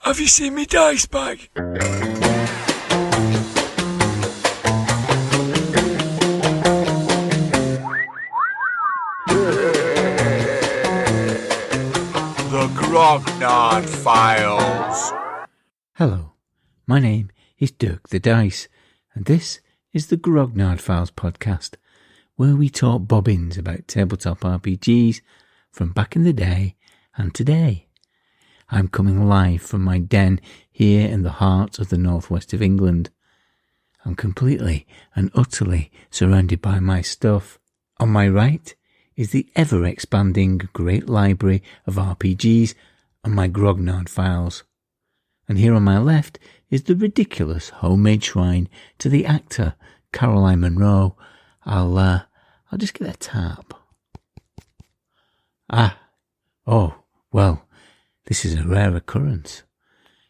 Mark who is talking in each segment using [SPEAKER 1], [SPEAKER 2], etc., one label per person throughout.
[SPEAKER 1] Have you seen me dice bag? The Grognard Files.
[SPEAKER 2] Hello, my name is Dirk the Dice, and this is the Grognard Files podcast, where we talk bobbins about tabletop RPGs from back in the day and today. I'm coming live from my den here in the heart of the northwest of England. I'm completely and utterly surrounded by my stuff. On my right is the ever-expanding great library of RPGs and my Grognard Files. And here on my left is the ridiculous homemade shrine to the actor Caroline Munro. I'll just get a tap. Well, this is a rare occurrence.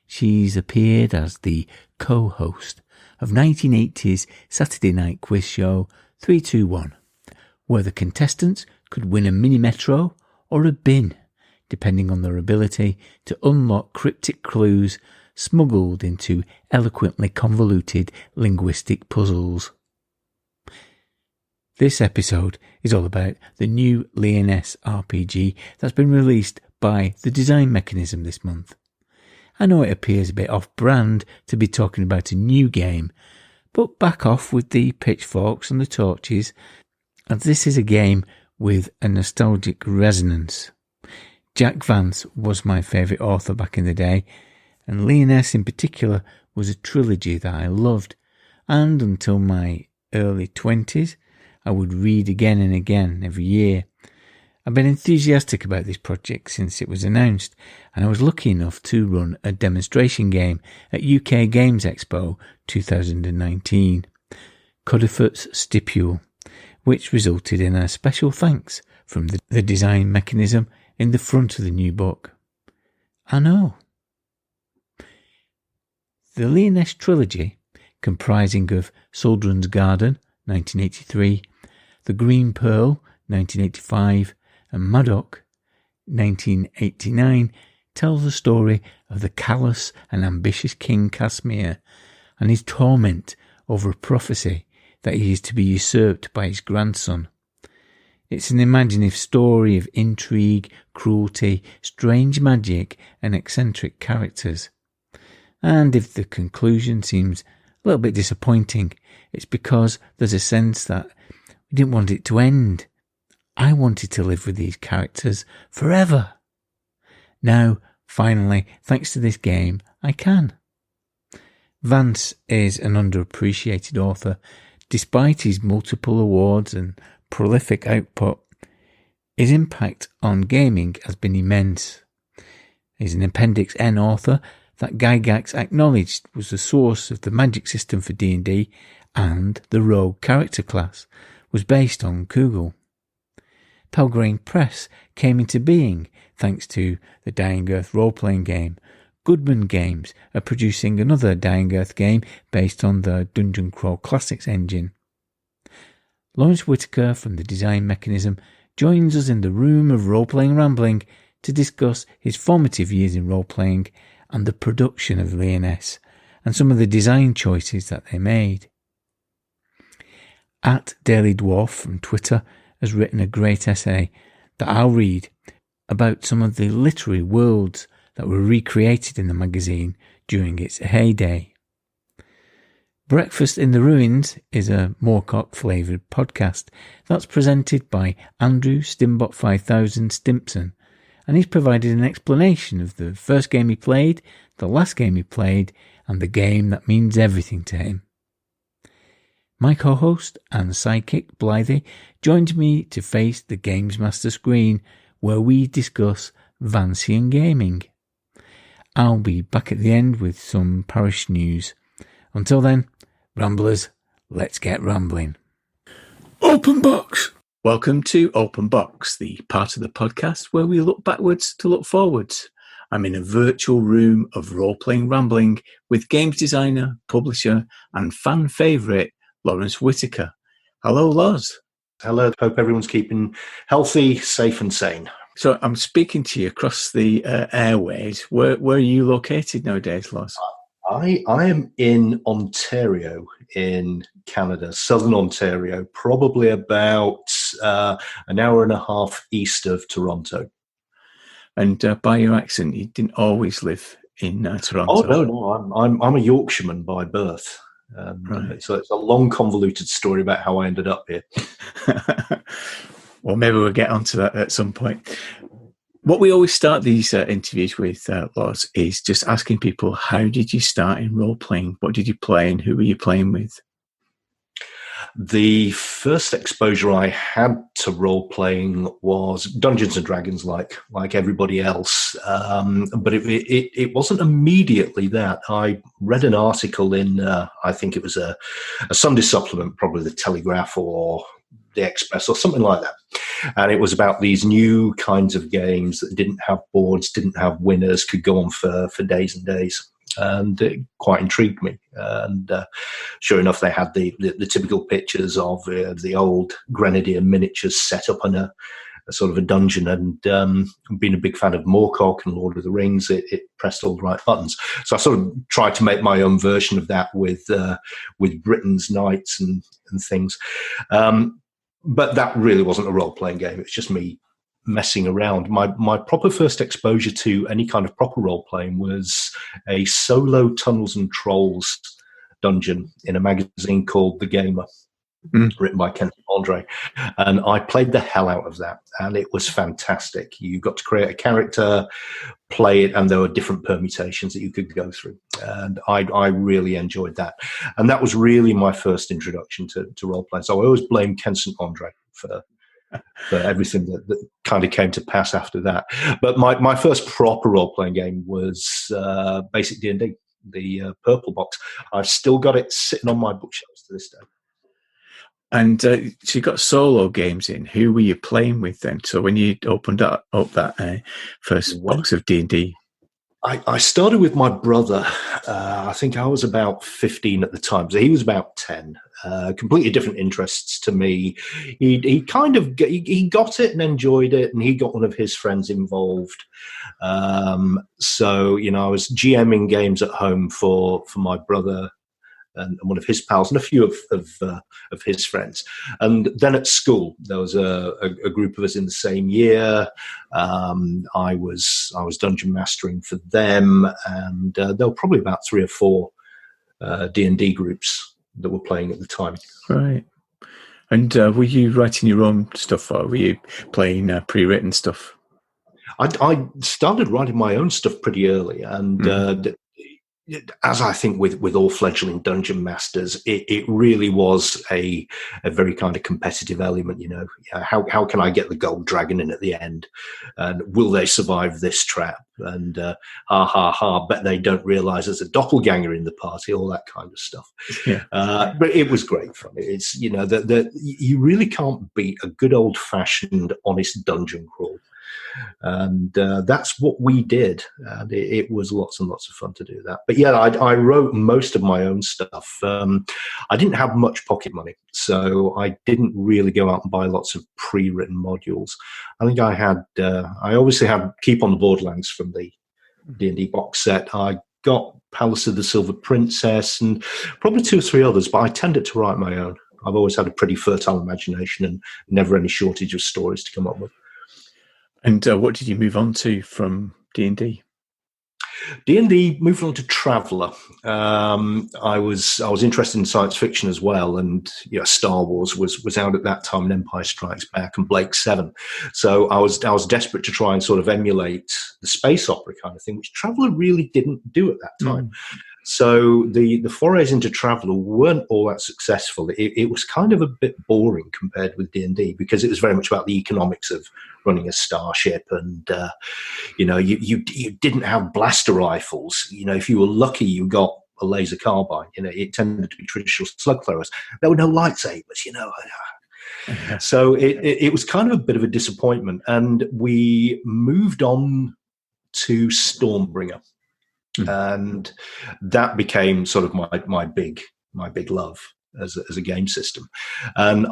[SPEAKER 2] She's appeared as the co-host of 1980's Saturday night quiz show 321, where the contestants could win a mini metro or a bin, depending on their ability to unlock cryptic clues smuggled into eloquently convoluted linguistic puzzles. This episode is all about the new Lyonesse RPG that's been released by the Design Mechanism this month. I know it appears a bit off-brand to be talking about a new game, but back off with the pitchforks and the torches, as this is a game with a nostalgic resonance. Jack Vance was my favourite author back in the day, and Lyonesse in particular was a trilogy that I loved, and until my early 20s, I would read again and again every year. I've been enthusiastic about this project since it was announced, and I was lucky enough to run a demonstration game at UK Games Expo 2019, Codifoot's Stipule, which resulted in a special thanks from the Design Mechanism in the front of the new book. I know. The Lyonesse trilogy, comprising of Saldren's Garden, 1983, The Green Pearl, 1985, and Madoc, 1989, tells the story of the callous and ambitious King Casimir and his torment over a prophecy that he is to be usurped by his grandson. It's an imaginative story of intrigue, cruelty, strange magic, and eccentric characters. And if the conclusion seems a little bit disappointing, it's because there's a sense that we didn't want it to end. I wanted to live with these characters forever. Now, finally, thanks to this game, I can. Vance is an underappreciated author. Despite his multiple awards and prolific output, his impact on gaming has been immense. He's an Appendix N author that Gygax acknowledged was the source of the magic system for D&D, and the rogue character class was based on Kugel. Pelgrane Press came into being thanks to the Dying Earth role-playing game. Goodman Games are producing another Dying Earth game based on the Dungeon Crawl Classics engine. Lawrence Whitaker from the Design Mechanism joins us in the room of role-playing rambling to discuss his formative years in role-playing and the production of Lyonesse and some of the design choices that they made. At Daily Dwarf from Twitter has written a great essay that I'll read about some of the literary worlds that were recreated in the magazine during its heyday. Breakfast in the Ruins is a Moorcock-flavoured podcast that's presented by Andrew Stimbot 5000 Stimpson, and he's provided an explanation of the first game he played, the last game he played, and the game that means everything to him. My co-host and sidekick Blythe joins me to face the Games Master screen, where we discuss Vancian gaming. I'll be back at the end with some parish news. Until then, Ramblers, let's get rambling.
[SPEAKER 1] Open box.
[SPEAKER 3] Welcome to Open Box, the part of the podcast where we look backwards to look forwards. I'm in a virtual room of role-playing rambling with games designer, publisher, and fan favourite Lawrence Whitaker. Hello, Loz.
[SPEAKER 4] Hello. Hope everyone's keeping healthy, safe and sane.
[SPEAKER 2] So I'm speaking to you across the airways. Where are you located nowadays, Loz?
[SPEAKER 4] I am in Ontario, in Canada, southern Ontario, probably about an hour and a half east of Toronto.
[SPEAKER 2] And by your accent, you didn't always live in Toronto.
[SPEAKER 4] Oh no, I'm a Yorkshireman by birth.
[SPEAKER 2] Right.
[SPEAKER 4] So it's a long, convoluted story about how I ended up here.
[SPEAKER 2] Well, maybe we'll get onto that at some point. What we always start these interviews with, Loz, is just asking people, how did you start in role-playing? What did you play and who were you playing with?
[SPEAKER 4] The first exposure I had to role-playing was Dungeons & Dragons, like everybody else. But it wasn't immediately that. I read an article in, I think it was a Sunday supplement, probably the Telegraph or the Express or something like that. And it was about these new kinds of games that didn't have boards, didn't have winners, could go on for days and days. And it quite intrigued me. And sure enough, they had the typical pictures of the old Grenadier miniatures set up in a sort of a dungeon. And being a big fan of Moorcock and Lord of the Rings, it pressed all the right buttons. So I sort of tried to make my own version of that with Britain's knights and things. But that really wasn't a role-playing game. It's just me messing around. My proper first exposure to any kind of proper role-playing was a solo Tunnels and Trolls dungeon in a magazine called The Gamer, written by Kenton Andre. And I played the hell out of that, and it was fantastic. You got to create a character, play it, and there were different permutations that you could go through. And I really enjoyed that. And that was really my first introduction to role-playing. So I always blame Kenton Andre for everything that kind of came to pass after that. But my first proper role-playing game was basic D&D, the purple box. I've still got it sitting on my bookshelves to this day.
[SPEAKER 2] And so you got solo games in. Who were you playing with then? So when you opened up that first box of D&D?
[SPEAKER 4] I started with my brother. I think I was about 15 at the time. So he was about 10. Completely different interests to me. He kind of he got it and enjoyed it, and he got one of his friends involved. So I was GMing games at home for my brother and one of his pals and a few of his friends. And then at school, there was a group of us in the same year. I was dungeon mastering for them, and there were probably about 3 or 4 D&D groups that were playing at the time.
[SPEAKER 2] Right. And were you writing your own stuff, or were you playing pre-written stuff?
[SPEAKER 4] I started writing my own stuff pretty early, and as I think with all fledgling dungeon masters, it really was a very kind of competitive element. How can I get the gold dragon in at the end, and will they survive this trap? And bet they don't realize there's a doppelganger in the party, all that kind of stuff.
[SPEAKER 2] Yeah.
[SPEAKER 4] But it was great fun. It's that you really can't beat a good old fashioned honest dungeon crawl. And that's what we did, and it was lots and lots of fun to do that. But yeah, I wrote most of my own stuff. I didn't have much pocket money, so I didn't really go out and buy lots of pre-written modules. I think I obviously had Keep on the Borderlands from the D&D box set. I got Palace of the Silver Princess and probably 2 or 3 others, but I tended to write my own. I've always had a pretty fertile imagination and never any shortage of stories to come up with.
[SPEAKER 2] And what did you move on to from D&D?
[SPEAKER 4] D&D moved on to Traveller. I was interested in science fiction as well, and Star Wars was out at that time, and Empire Strikes Back and Blake 7. So I was desperate to try and sort of emulate the space opera kind of thing, which Traveller really didn't do at that time. So the forays into Traveller weren't all that successful. It was kind of a bit boring compared with D&D, because it was very much about the economics of running a starship, and you didn't have blaster rifles. If you were lucky, you got a laser carbine. It tended to be traditional slug throwers. There were no lightsabers. So it was kind of a bit of a disappointment, and we moved on to Stormbringer. And that became sort of my big love as a game system. And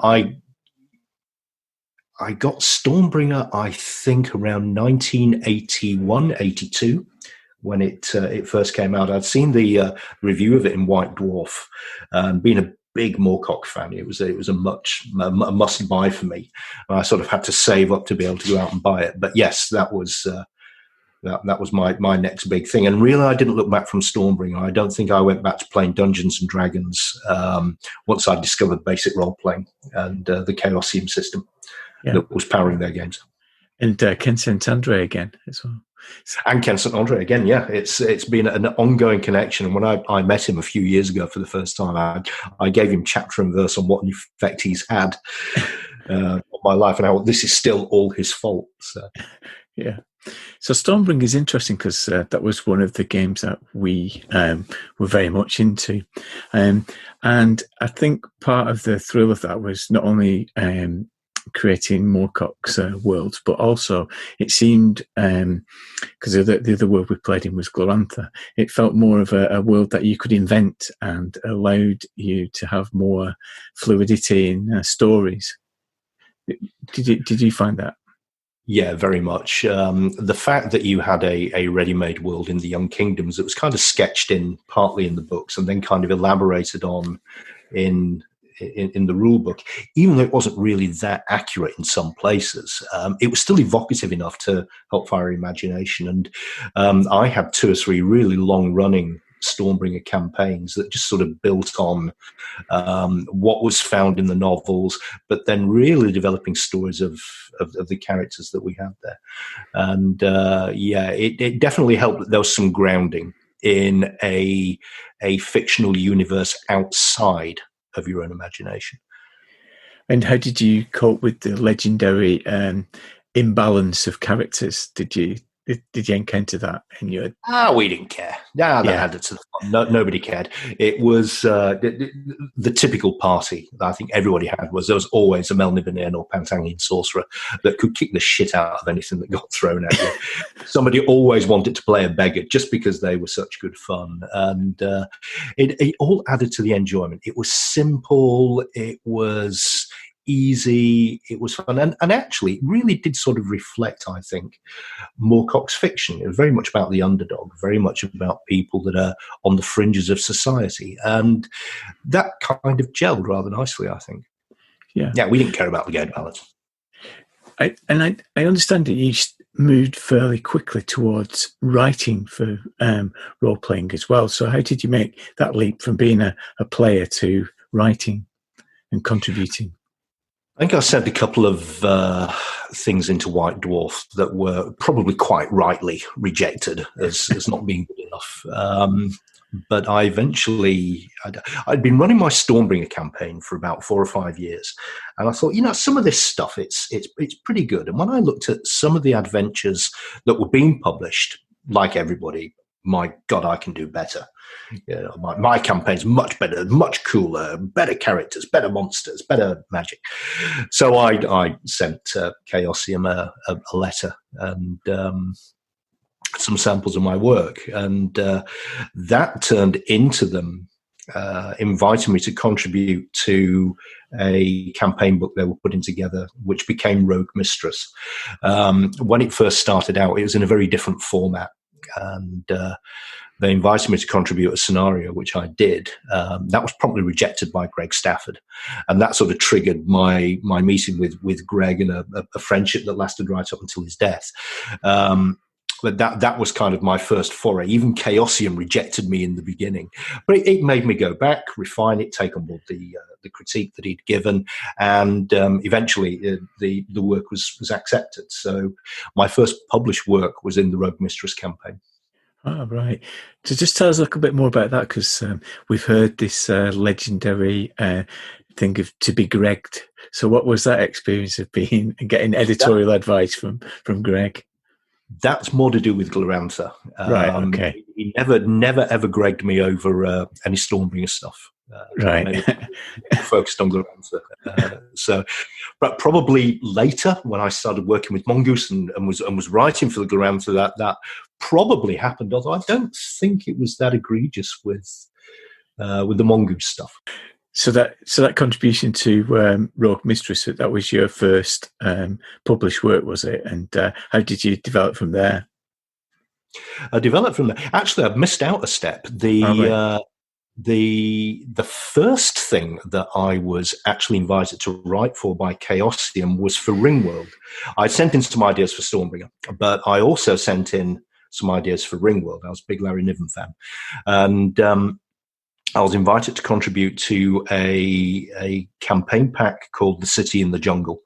[SPEAKER 4] I got Stormbringer, I think, around 1981, 82, when it first came out. I'd seen the review of it in White Dwarf, and being a big Moorcock fan, it was a must buy for me. And I sort of had to save up to be able to go out and buy it. But yes, that was my next big thing. And really, I didn't look back from Stormbringer. I don't think I went back to playing Dungeons and Dragons once I discovered basic role playing and the Chaosium system that was powering their games.
[SPEAKER 2] And Ken St. Andre again as well.
[SPEAKER 4] And Ken St. Andre again, yeah. It's been an ongoing connection. And when I met him a few years ago for the first time, I gave him chapter and verse on what an effect he's had on my life and how this is still all his fault. So.
[SPEAKER 2] Yeah. So Stormbringer is interesting because that was one of the games that we were very much into. And I think part of the thrill of that was not only creating Moorcock's worlds, but also it seemed, because the other world we played in was Glorantha, it felt more of a world that you could invent and allowed you to have more fluidity in stories. Did you find that?
[SPEAKER 4] Yeah, very much. The fact that you had a ready-made world in the Young Kingdoms that was kind of sketched in partly in the books and then kind of elaborated on in the rule book, even though it wasn't really that accurate in some places, it was still evocative enough to help fire imagination. And I had 2 or 3 really long-running Stormbringer campaigns that just sort of built on what was found in the novels, but then really developing stories of the characters that we had there. And it definitely helped that there was some grounding in a fictional universe outside of your own imagination.
[SPEAKER 2] And how did you cope with the legendary imbalance of characters? Did you encounter that in your?
[SPEAKER 4] We didn't care. That added to the fun. Nobody cared. It was the typical party that I think everybody had. There was always a Melnibonean or Pantangian sorcerer that could kick the shit out of anything that got thrown at you. Somebody always wanted to play a beggar just because they were such good fun, and it all added to the enjoyment. It was simple. It was easy, it was fun, and actually it really did sort of reflect, I think, Moorcock's fiction. It was very much about the underdog, very much about people that are on the fringes of society, and that kind of gelled rather nicely, I think. Yeah, we didn't care about the game balance.
[SPEAKER 2] I understand that you moved fairly quickly towards writing for role-playing as well, so how did you make that leap from being a player to writing and contributing?
[SPEAKER 4] I think I sent a couple of things into White Dwarf that were probably quite rightly rejected as not being good enough. But I eventually, I'd been running my Stormbringer campaign for about 4 or 5 years. And I thought, some of this stuff, it's pretty good. And when I looked at some of the adventures that were being published, like everybody, my God, I can do better. My campaign's much better, much cooler, better characters, better monsters, better magic. So I sent Chaosium a letter and some samples of my work, and that turned into them inviting me to contribute to a campaign book they were putting together, which became Rogue Mistress. When it first started out, it was in a very different format, and they invited me to contribute a scenario, which I did. That was promptly rejected by Greg Stafford, and that sort of triggered my meeting with Greg and a friendship that lasted right up until his death. But that was kind of my first foray. Even Chaosium rejected me in the beginning, but it made me go back, refine it, take on board the critique that he'd given, and eventually the work was accepted. So my first published work was in the Rogue Mistress campaign.
[SPEAKER 2] Oh, right. So just tell us a little bit more about that, because we've heard this legendary thing of to be Gregged. So what was that experience of getting editorial advice from Greg?
[SPEAKER 4] That's more to do with Glorantha.
[SPEAKER 2] Right, okay.
[SPEAKER 4] He never ever Gregged me over any Stormbringer stuff.
[SPEAKER 2] Right.
[SPEAKER 4] Focused on Glorantha. But probably later, when I started working with Mongoose and was writing for the Glorantha, that probably happened. Although I don't think it was that egregious with the Mongoose stuff.
[SPEAKER 3] So that contribution to Rogue Mistress, that was your first published work, was it? And how did you develop from there?
[SPEAKER 4] I developed from there. Actually, I've missed out a step. The first thing that I was actually invited to write for by Chaosium was for Ringworld. I sent in some ideas for Stormbringer, but I also sent in some ideas for Ringworld. I was a big Larry Niven fan. And I was invited to contribute to a campaign pack called The City in the Jungle.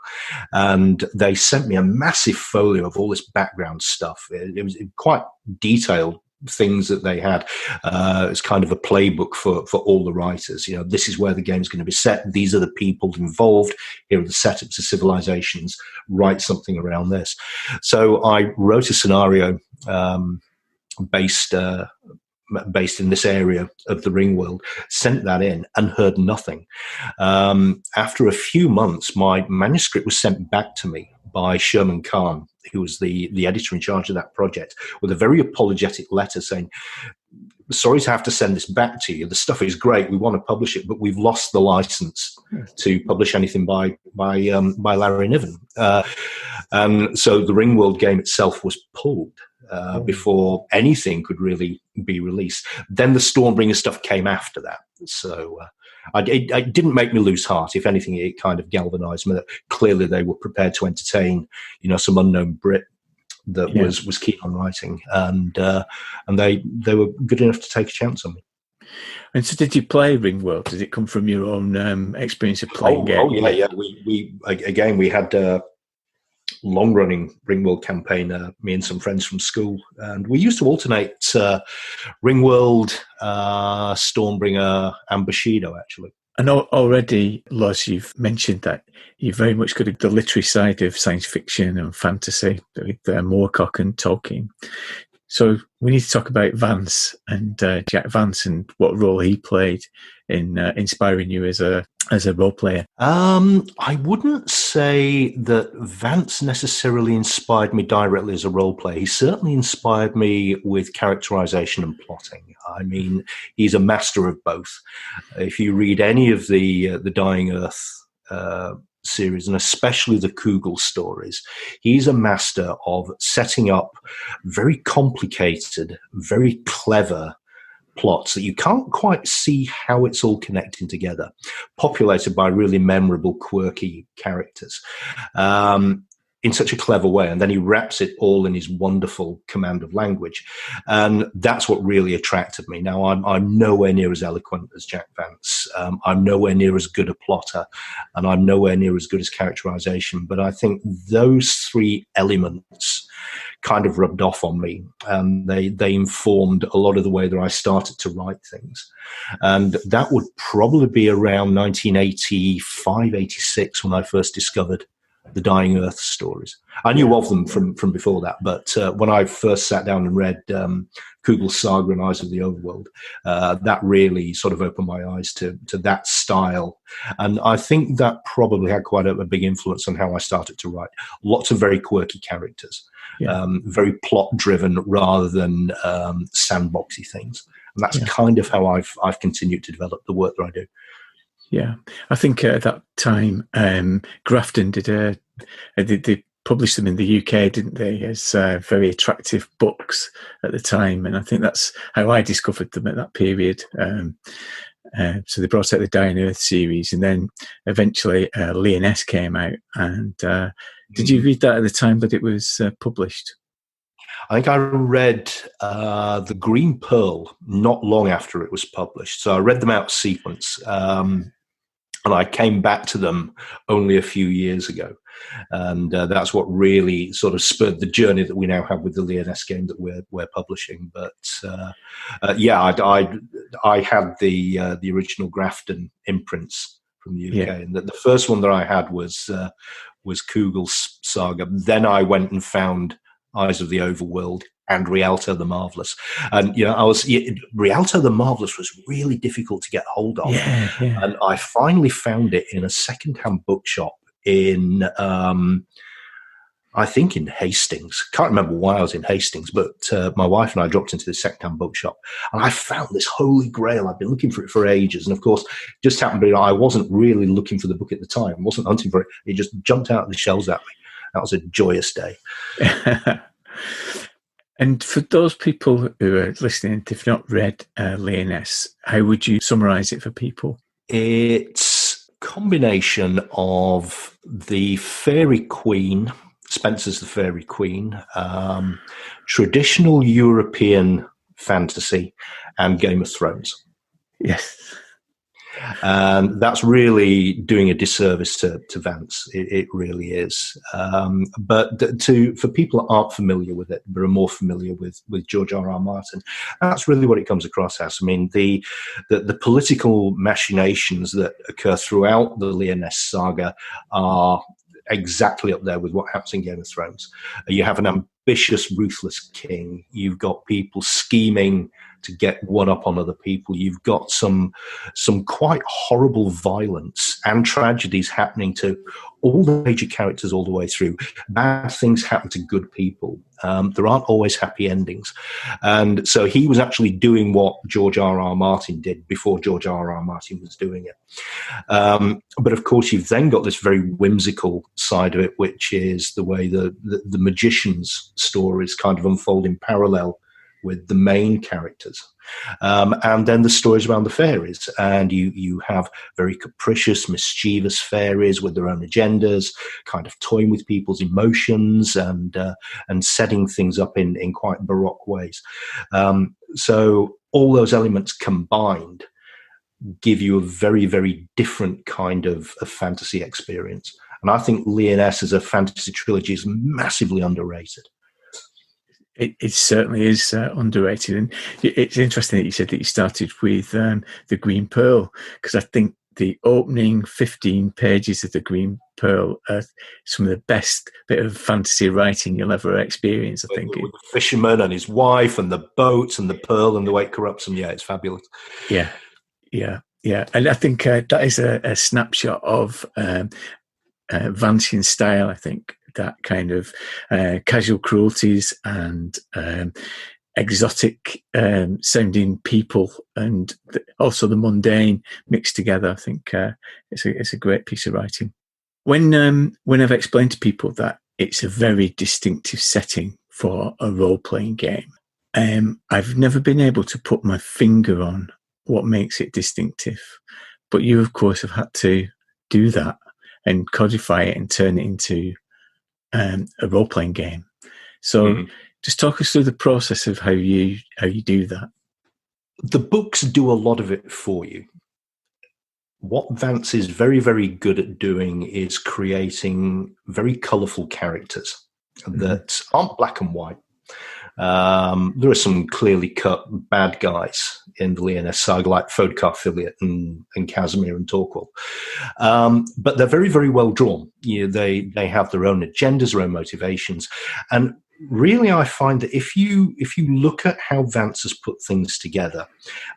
[SPEAKER 4] And they sent me a massive folio of all this background stuff. It was quite detailed things that they had. It's kind of a playbook for all the writers. This is where the game's going to be set. These are the people involved. Here are the setups of civilizations. Write something around this. So I wrote a scenario based in this area of the ring world, sent that in and heard nothing. After a few months, my manuscript was sent back to me by Sherman Khan, who was the editor in charge of that project, with a very apologetic letter saying, sorry to have to send this back to you. The stuff is great. We want to publish it, but we've lost the license to publish anything by Larry Niven. And so the Ringworld game itself was pulled before anything could really be released. Then the Stormbringer stuff came after that. So it didn't make me lose heart. If anything, it kind of galvanized me that clearly they were prepared to entertain, some unknown Brit that was keen on writing, and they were good enough to take a chance on me.
[SPEAKER 3] And so, did you play Ringworld? Did it come from your own experience of playing games?
[SPEAKER 4] Oh yeah. We had a long-running Ringworld campaign. Me and some friends from school, and we used to alternate Ringworld, Stormbringer, and Bushido actually.
[SPEAKER 3] And already, Loz, you've mentioned that you're very much good at the literary side of science fiction and fantasy with Moorcock and Tolkien. So we need to talk about Vance and Jack Vance and what role he played in inspiring you as a role player.
[SPEAKER 4] I wouldn't say that Vance necessarily inspired me directly as a role player. He certainly inspired me with characterization and plotting. I mean, he's a master of both. If you read any of the Dying Earth series, and especially the Kugel stories, he's a master of setting up very complicated, very clever plots that you can't quite see how it's all connecting together, populated by really memorable, quirky characters in such a clever way. And then he wraps it all in his wonderful command of language. And that's what really attracted me. Now, I'm nowhere near as eloquent as Jack Vance. I'm nowhere near as good a plotter, and I'm nowhere near as good as characterization. But I think those three elements kind of rubbed off on me, and they informed a lot of the way that I started to write things. And that would probably be around 1985, 86 when I first discovered the Dying Earth stories. I knew of them from before that, but when I first sat down and read Kugel's Saga and Eyes of the Overworld, that really sort of opened my eyes to that style. And I think that probably had quite a big influence on how I started to write. Lots of very quirky characters, very plot-driven rather than sandboxy things. And that's kind of how I've continued to develop the work that I do.
[SPEAKER 3] Yeah, I think at that time, Grafton did they published them in the UK, didn't they, as very attractive books at the time, and I think that's how I discovered them at that period. So they brought out the Dying Earth series, and then eventually Lyonesse came out. And did you read that at the time that it was published?
[SPEAKER 4] I think I read The Green Pearl not long after it was published. So I read them out of sequence. And I came back to them only a few years ago. And that's what really sort of spurred the journey that we now have with the Lyonesse game that we're publishing. But I had the original Grafton imprints from the UK, and the first one that I had was Kugel's Saga. Then I went and found Eyes of the Overworld and Rialto the Marvelous. And, Rialto the Marvelous was really difficult to get hold of. And I finally found it in a secondhand bookshop in I think in Hastings. Can't remember why I was in Hastings, but my wife and I dropped into this second-hand bookshop, and I found this holy grail. I've been looking for it for ages, and of course, just happened to be I wasn't really looking for the book at the time. I wasn't hunting for it. It just jumped out of the shelves at me. That was a joyous day.
[SPEAKER 2] And for those people who are listening, if you've not read Lyonesse, how would you summarise it for people?
[SPEAKER 4] It's a combination of the Fairy Queen, Spencer's the Fairy Queen, traditional European fantasy, and Game of Thrones.
[SPEAKER 2] Yes.
[SPEAKER 4] And that's really doing a disservice to Vance. It really is. But for people that aren't familiar with it, but are more familiar with George R.R. Martin, that's really what it comes across as. I mean, the political machinations that occur throughout the Lyonesse saga are exactly up there with what happens in Game of Thrones. You have an ambitious, ruthless king. You've got people scheming to get one up on other people. You've got some quite horrible violence and tragedies happening to all the major characters all the way through. Bad things happen to good people. There aren't always happy endings. And so he was actually doing what George R.R. Martin did before George R.R. Martin was doing it. But of course, you've then got this very whimsical side of it, which is the way the magician's stories kind of unfold in parallel with the main characters. And then the stories around the fairies. And you have very capricious, mischievous fairies with their own agendas, kind of toying with people's emotions and setting things up in quite baroque ways. So all those elements combined give you a very, very different kind of fantasy experience. And I think Lyonesse as a fantasy trilogy is massively underrated.
[SPEAKER 2] It certainly is underrated. And it's interesting that you said that you started with the Green Pearl, because I think the opening 15 pages of the Green Pearl are some of the best bit of fantasy writing you'll ever experience, I think.
[SPEAKER 4] With the fisherman and his wife and the boats and the pearl and the way it corrupts them. Yeah, it's fabulous.
[SPEAKER 2] Yeah. And I think that is a snapshot of Vancian style, I think. That kind of casual cruelties and exotic sounding people, and also the mundane mixed together. I think it's a great piece of writing. When I've explained to people that it's a very distinctive setting for a role-playing game, I've never been able to put my finger on what makes it distinctive. But you, of course, have had to do that and codify it and turn it into a role-playing game. So just talk us through the process of how you do that.
[SPEAKER 4] The books do a lot of it for you. What Vance is very, very good at doing is creating very colourful characters that aren't black and white. There are some clearly cut bad guys in the Lyonesse saga, like Fodkar Filiot and Casimir and Torquil. But they're very, very well drawn. They have their own agendas, their own motivations. And really, I find that if you look at how Vance has put things together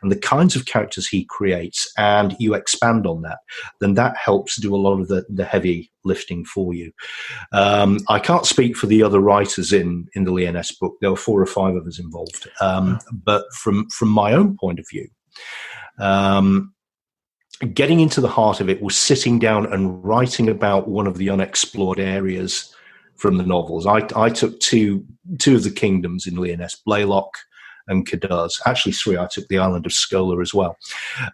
[SPEAKER 4] and the kinds of characters he creates, and you expand on that, then that helps do a lot of the heavy lifting for you. I can't speak for the other writers in the Lyonesse book. There were 4 or 5 of us involved. But from my own point of view, getting into the heart of it was sitting down and writing about one of the unexplored areas from the novels. I took two of the kingdoms in Lyonesse, Blaylock and Caduz. Actually 3. I took the island of Skola as well.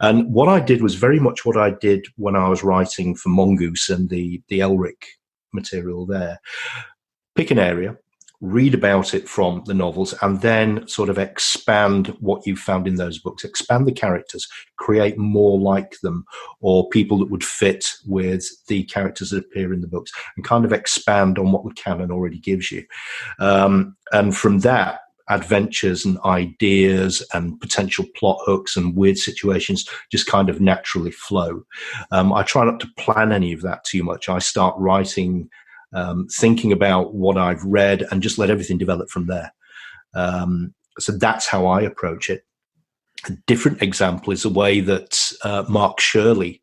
[SPEAKER 4] And what I did was very much what I did when I was writing for Mongoose and the Elric material there. Pick an area, read about it from the novels, and then sort of expand what you found in those books, expand the characters, create more like them, or people that would fit with the characters that appear in the books, and kind of expand on what the canon already gives you. And from that, adventures and ideas and potential plot hooks and weird situations just kind of naturally flow. I try not to plan any of that too much. I start writing thinking about what I've read and just let everything develop from there. So that's how I approach it. A different example is the way that Mark Shirley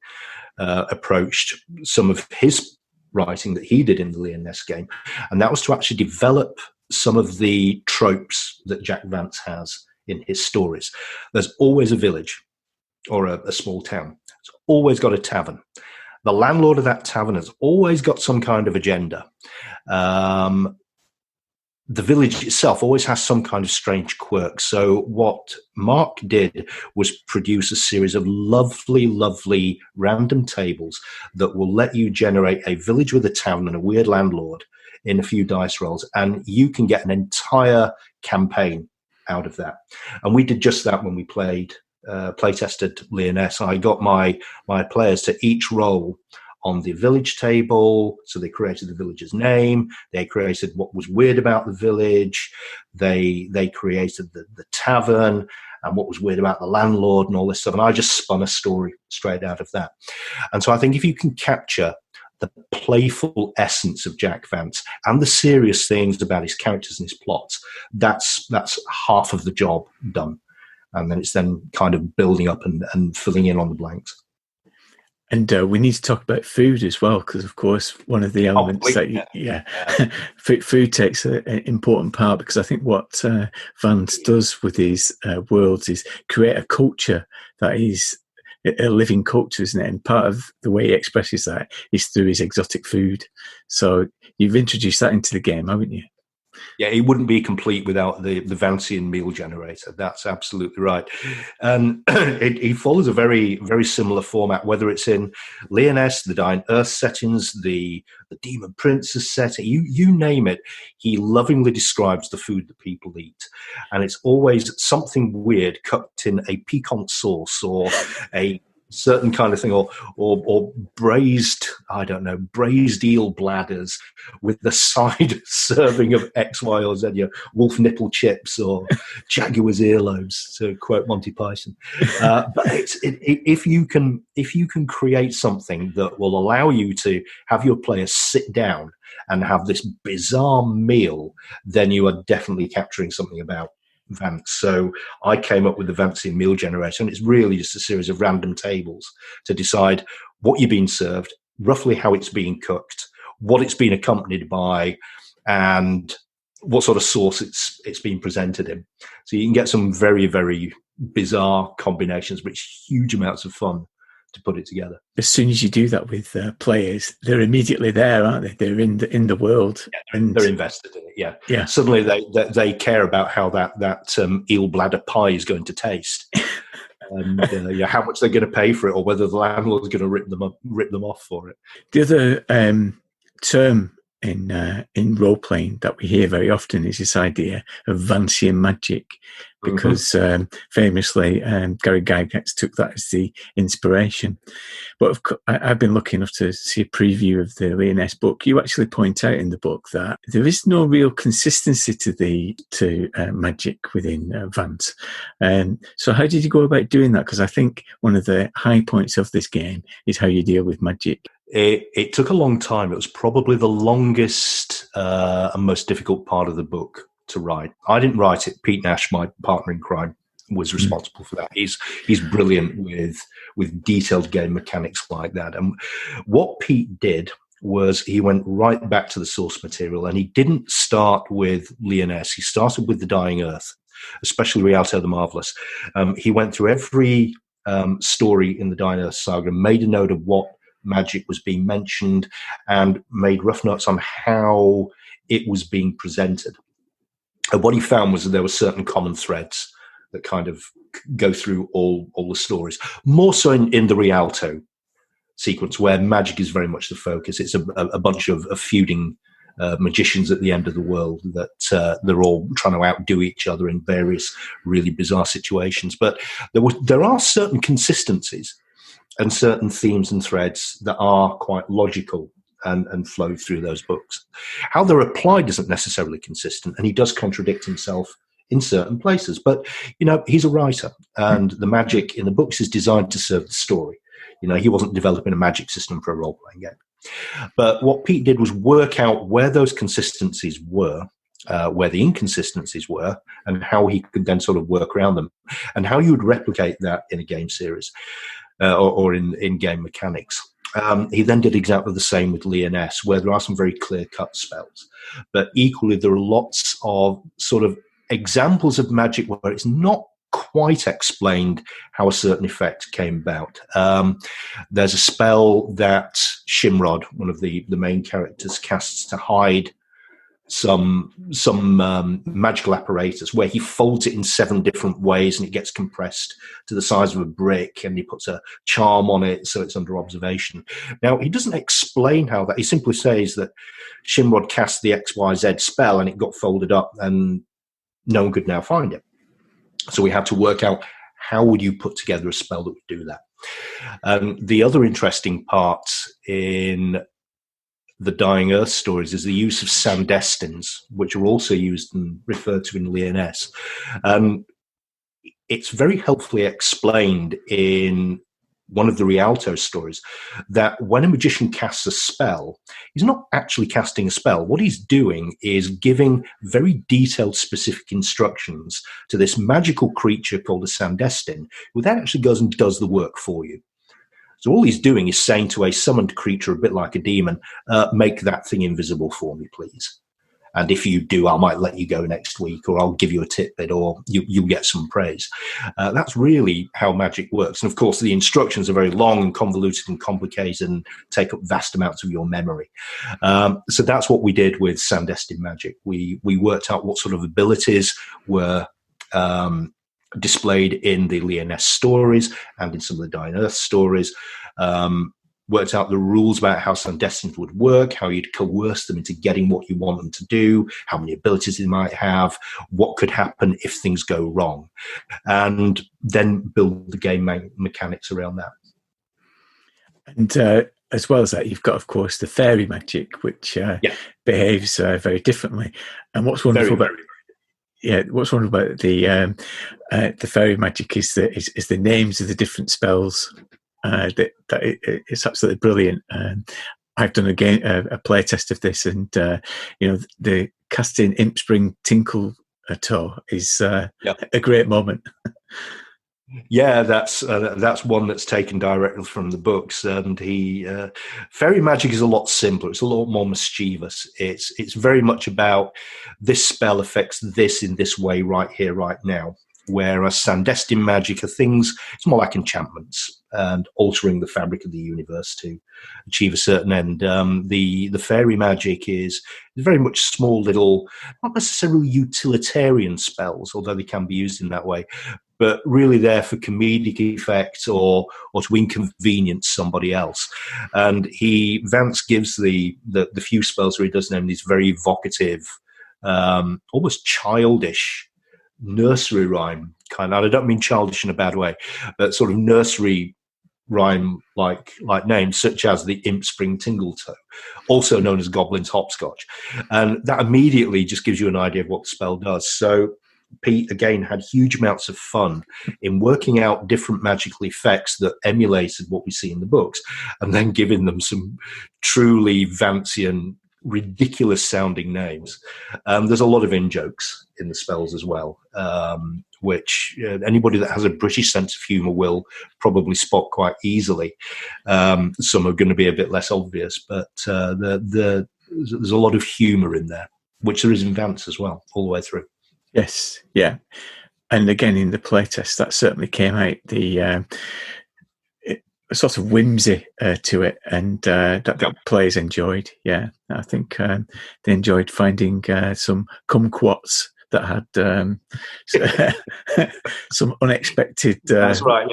[SPEAKER 4] approached some of his writing that he did in the Lyonesse game, and that was to actually develop some of the tropes that Jack Vance has in his stories. There's always a village or a small town. It's always got a tavern. The landlord of that tavern has always got some kind of agenda. The village itself always has some kind of strange quirk. So what Mark did was produce a series of lovely, lovely random tables that will let you generate a village with a tavern and a weird landlord in a few dice rolls, and you can get an entire campaign out of that. And we did just that when we playtested Lyonesse. I got my players to each roll on the village table. So they created the village's name. They created what was weird about the village. They created the tavern and what was weird about the landlord and all this stuff. And I just spun a story straight out of that. And so I think if you can capture the playful essence of Jack Vance and the serious things about his characters and his plots, that's half of the job done. And then it's then kind of building up and filling in on the blanks.
[SPEAKER 2] And we need to talk about food as well, because of course one of the elements food takes an important part, because I think what Vance does with his worlds is create a culture that is a living culture, isn't it? And part of the way he expresses that is through his exotic food. So you've introduced that into the game, haven't you?
[SPEAKER 4] Yeah, it wouldn't be complete without the Vancian meal generator. That's absolutely right. It follows a very, very similar format, whether it's in Lyonesse, the Dying Earth settings, the Demon Princess setting, you name it. He lovingly describes the food that people eat. And it's always something weird cooked in a piquant sauce or a certain kind of thing, or braised eel bladders with the side serving of X, Y, or Z, wolf nipple chips or jaguar's earlobes, to quote Monty Python. But if you can create something that will allow you to have your players sit down and have this bizarre meal, then you are definitely capturing something about Vance. So I came up with the Vancian meal generator, and it's really just a series of random tables to decide what you're being served, roughly how it's being cooked, what it's been accompanied by, and what sort of sauce it's been presented in. So you can get some very, very bizarre combinations, but it's huge amounts of fun to put it together.
[SPEAKER 2] As soon as you do that with players, they're immediately there, aren't they? They're in the world, and
[SPEAKER 4] they're invested in it. Yeah. Suddenly they care about how that eel bladder pie is going to taste, and how much they're going to pay for it, or whether the landlord's going to rip them off for it.
[SPEAKER 2] The other term in role playing that we hear very often is this idea of Vancian magic, because famously Gary Gygax took that as the inspiration. But of course, I've been lucky enough to see a preview of the Lyonesse book. You actually point out in the book that there is no real consistency to magic within Vance. So how did you go about doing that? Because I think one of the high points of this game is how you deal with magic.
[SPEAKER 4] It took a long time. It was probably the longest and most difficult part of the book to write. I didn't write it. Pete Nash, my partner in crime, was responsible for that. He's brilliant with detailed game mechanics like that. And what Pete did was he went right back to the source material, and he didn't start with Lyonesse. He started with the Dying Earth, especially Rialto the Marvelous. He went through every story in the Dying Earth saga and made a note of what magic was being mentioned and made rough notes on how it was being presented. And what he found was that there were certain common threads that kind of go through all the stories, more so in the Rialto sequence, where magic is very much the focus. It's a bunch of feuding magicians at the end of the world that they're all trying to outdo each other in various really bizarre situations. But there are certain consistencies and certain themes and threads that are quite logical and flow through those books. How they're applied isn't necessarily consistent, and he does contradict himself in certain places. But, he's a writer, and the magic in the books is designed to serve the story. He wasn't developing a magic system for a role-playing game. But what Pete did was work out where those consistencies were, where the inconsistencies were, and how he could then sort of work around them, and how you would replicate that in a game series or in game mechanics. He then did exactly the same with Lyonesse, where there are some very clear-cut spells. But equally, there are lots of sort of examples of magic where it's not quite explained how a certain effect came about. There's a spell that Shimrod, one of the main characters, casts to hide some magical apparatus, where he folds it in 7 different ways and it gets compressed to the size of a brick, and he puts a charm on it so it's under observation. Now, he doesn't explain how that. He simply says that Shimrod cast the XYZ spell and it got folded up and no one could now find it. So we had to work out, how would you put together a spell that would do that? The other interesting part in the Dying Earth stories is the use of Sandestins, which are also used and referred to in Lyonesse. It's very helpfully explained in one of the Rialto stories that when a magician casts a spell, he's not actually casting a spell. What he's doing is giving very detailed, specific instructions to this magical creature called a Sandestin, who then actually goes and does the work for you. So all he's doing is saying to a summoned creature, a bit like a demon, make that thing invisible for me, please. And if you do, I might let you go next week, or I'll give you a tidbit, or you'll get some praise. That's really how magic works. And of course, the instructions are very long and convoluted and complicated and take up vast amounts of your memory. So that's what we did with Sandestin magic. We worked out what sort of abilities were displayed in the Lyonesse stories and in some of the Dying Earth stories. Worked out the rules about how Sandestins would work, how you'd coerce them into getting what you want them to do, how many abilities they might have, what could happen if things go wrong, and then build the game mechanics around that.
[SPEAKER 2] And as well as that, you've got, of course, the fairy magic, which behaves very differently. And what's wonderful about the fairy magic is the names of the different spells. It's absolutely brilliant. I've done a play test of this, and the casting Impspring Tinkle Toe is a great moment.
[SPEAKER 4] Yeah, that's one that's taken directly from the books, and fairy magic is a lot simpler. It's a lot more mischievous. It's very much about this spell affects this in this way right here, right now. Whereas Sandestin magic are things, it's more like enchantments and altering the fabric of the universe to achieve a certain end. The fairy magic is very much small little, not necessarily utilitarian spells, although they can be used in that way, but really there for comedic effect or to inconvenience somebody else. And Vance gives the few spells where he does them these very evocative, almost childish nursery rhyme kind of, and I don't mean childish in a bad way, but sort of nursery rhyme like names, such as the Impspring Tingletoe, also known as Goblin's Hopscotch. And that immediately just gives you an idea of what the spell does. So Pete, again, had huge amounts of fun in working out different magical effects that emulated what we see in the books, and then giving them some truly Vancian, ridiculous sounding names. There's a lot of in-jokes in the spells as well, which anybody that has a British sense of humour will probably spot quite easily. Some are going to be a bit less obvious, but there's a lot of humour in there, which there is in Vance as well, all the way through.
[SPEAKER 2] Yes, yeah. And again, in the playtest, that certainly came out, a sort of whimsy to it, and that players enjoyed. Yeah, I think they enjoyed finding some kumquats that had some unexpected.
[SPEAKER 4] That's right.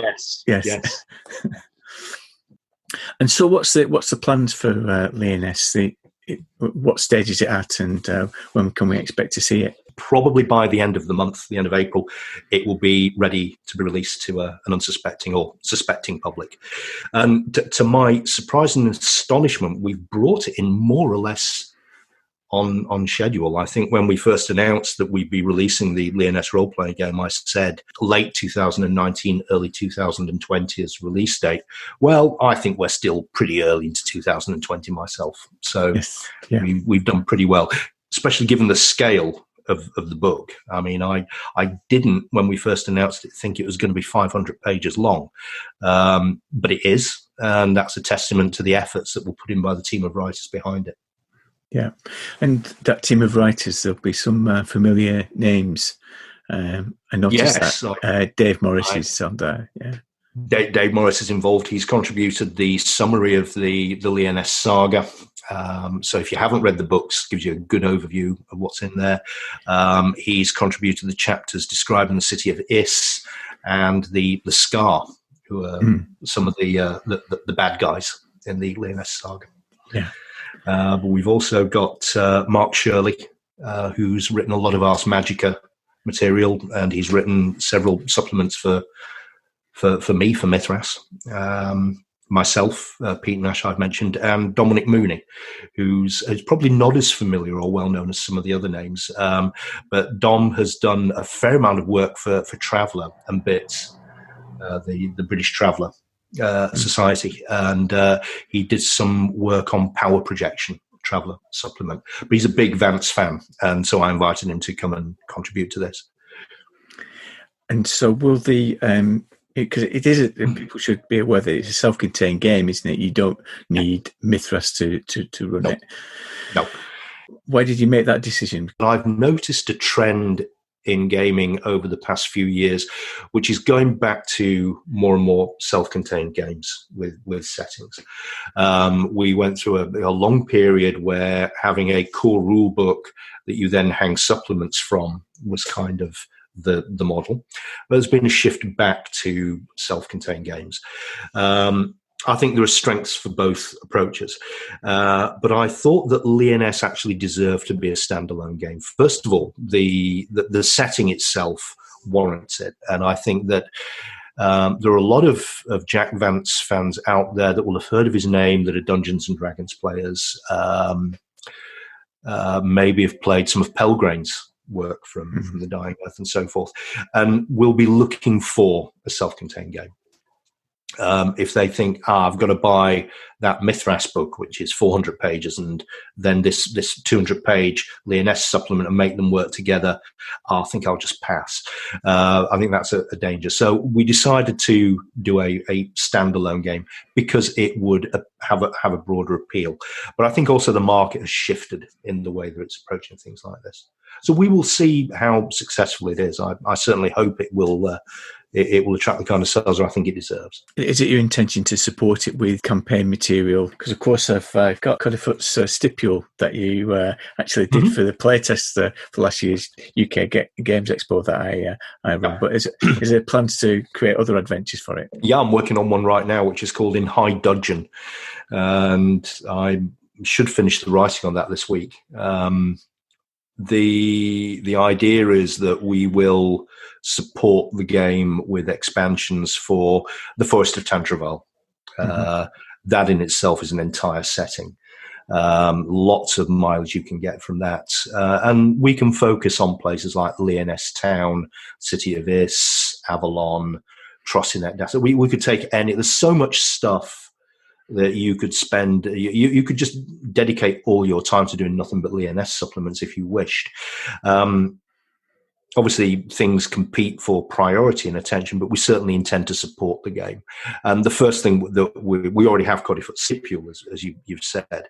[SPEAKER 4] Yes.
[SPEAKER 2] And so, what's the plans for Lyonesse? What stage is it at, and when can we expect to see it?
[SPEAKER 4] Probably by the end of the month, the end of April, it will be ready to be released to an unsuspecting or suspecting public. And to my surprise and astonishment, we've brought it in more or less on schedule. I think when we first announced that we'd be releasing the Lyonesse role-playing game, I said late 2019, early 2020 as release date. Well, I think we're still pretty early into 2020 myself. So yes, yeah. We've done pretty well, especially given the scale of the book. I mean, I didn't, when we first announced it, think it was going to be 500 pages long, but it is. and that's a testament to the efforts that were put in by the team of writers behind it.
[SPEAKER 3] Yeah, and that team of writers, there'll be some familiar names. I noticed that Dave Morris is on there. Yeah,
[SPEAKER 4] Dave Morris is involved. He's contributed the summary of the Lyonesse saga. So if you haven't read the books, gives you a good overview of what's in there. He's contributed the chapters describing the city of Is and the Scar, who are some of the bad guys in the Lyonesse saga.
[SPEAKER 3] Yeah.
[SPEAKER 4] But we've also got Mark Shirley, who's written a lot of Ars Magica material, and he's written several supplements for me, for Mithras. Myself, Pete Nash, I've mentioned, and Dominic Mooney, who's probably not as familiar or well known as some of the other names. But Dom has done a fair amount of work for Traveller and Bits, the British Traveller Society, and he did some work on Power Projection Traveller supplement. But he's a big Vance fan, and so I invited him to come and contribute to this. And
[SPEAKER 3] so will the because it is people should be aware that it's a self-contained game, isn't it? You don't need Mithras to run it.
[SPEAKER 4] No.
[SPEAKER 3] Why did you make that decision?
[SPEAKER 4] I've noticed a trend in gaming over the past few years, which is going back to more and more self-contained games with settings. We went through a long period where having a core rule book that you then hang supplements from was kind of the model. But there's been a shift back to self-contained games. I think there are strengths for both approaches. But I thought that Lyonesse actually deserved to be a standalone game. First of all, the setting itself warrants it. And I think that there are a lot of Jack Vance fans out there that will have heard of his name, that are Dungeons and Dragons players, maybe have played some of Pelgrane's work from the Dying Earth and so forth, and will be looking for a self-contained game. If they think, I've got to buy that Mithras book, which is 400 pages, and then this 200-page Lyonesse supplement and make them work together, I think I'll just pass. I think that's a danger. So we decided to do a standalone game because it would have a broader appeal. But I think also the market has shifted in the way that it's approaching things like this. So we will see how successful it is. I certainly hope it will. It will attract the kind of sales I think it deserves.
[SPEAKER 3] Is it your intention to support it with campaign material? Because, of course, I've got Cuddifoot's stipule that you actually did for the playtest for last year's UK Games Expo that I run. But is there plans to create other adventures for it?
[SPEAKER 4] Yeah, I'm working on one right now, which is called In High Dudgeon. And I should finish the writing on that this week. The idea is that we will support the game with expansions for the Forest of Tantraval. That in itself is an entire setting. Lots of mileage you can get from that. And we can focus on places like Lyonesse Town, City of Is, Avalon, Trosinet. We could take any. There's so much stuff that you could spend, you could just dedicate all your time to doing nothing but Lyonesse supplements if you wished. Obviously, things compete for priority and attention, but we certainly intend to support the game. The first thing that we already have Cuddifoot's stipule, as you've said,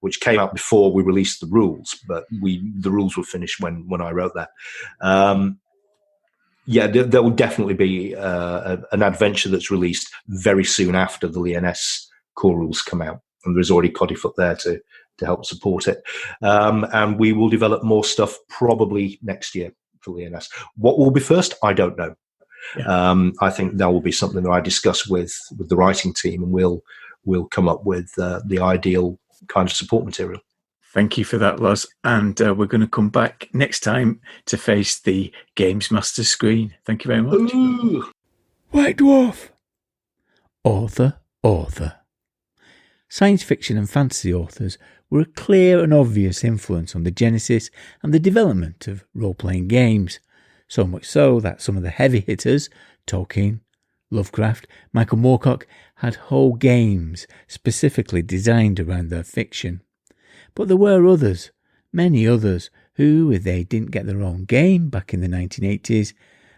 [SPEAKER 4] which came out before we released the rules, but the rules were finished when I wrote that. There will definitely be an adventure that's released very soon after the Lyonesse core rules come out, and there's already Cuddifoot there to help support it. And we will develop more stuff probably next year for Lyonesse. What will be first, I don't know. I think that will be something that I discuss with the writing team, and we'll come up with the ideal kind of support material.
[SPEAKER 3] Thank you for that, Loz. And we're going to come back next time to face the Games Master screen. Thank you very much.
[SPEAKER 1] Ooh. White Dwarf.
[SPEAKER 2] Author. Science fiction and fantasy authors were a clear and obvious influence on the genesis and the development of role-playing games, so much so that some of the heavy hitters, Tolkien, Lovecraft, Michael Moorcock, had whole games specifically designed around their fiction. But there were others, many others, who, if they didn't get their own game back in the 1980s,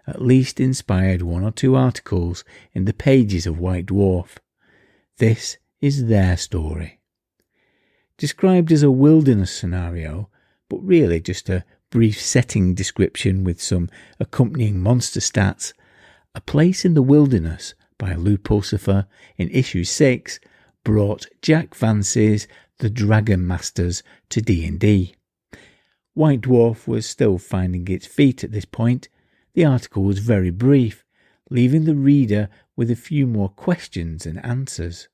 [SPEAKER 2] at least inspired one or two articles in the pages of White Dwarf. This is their story. Described as a wilderness scenario, but really just a brief setting description with some accompanying monster stats, A Place in the Wilderness by Lou Pulsifer in issue 6 brought Jack Vance's The Dragon Masters to D&D. White Dwarf was still finding its feet at this point. The article was very brief, leaving the reader with a few more questions and answers.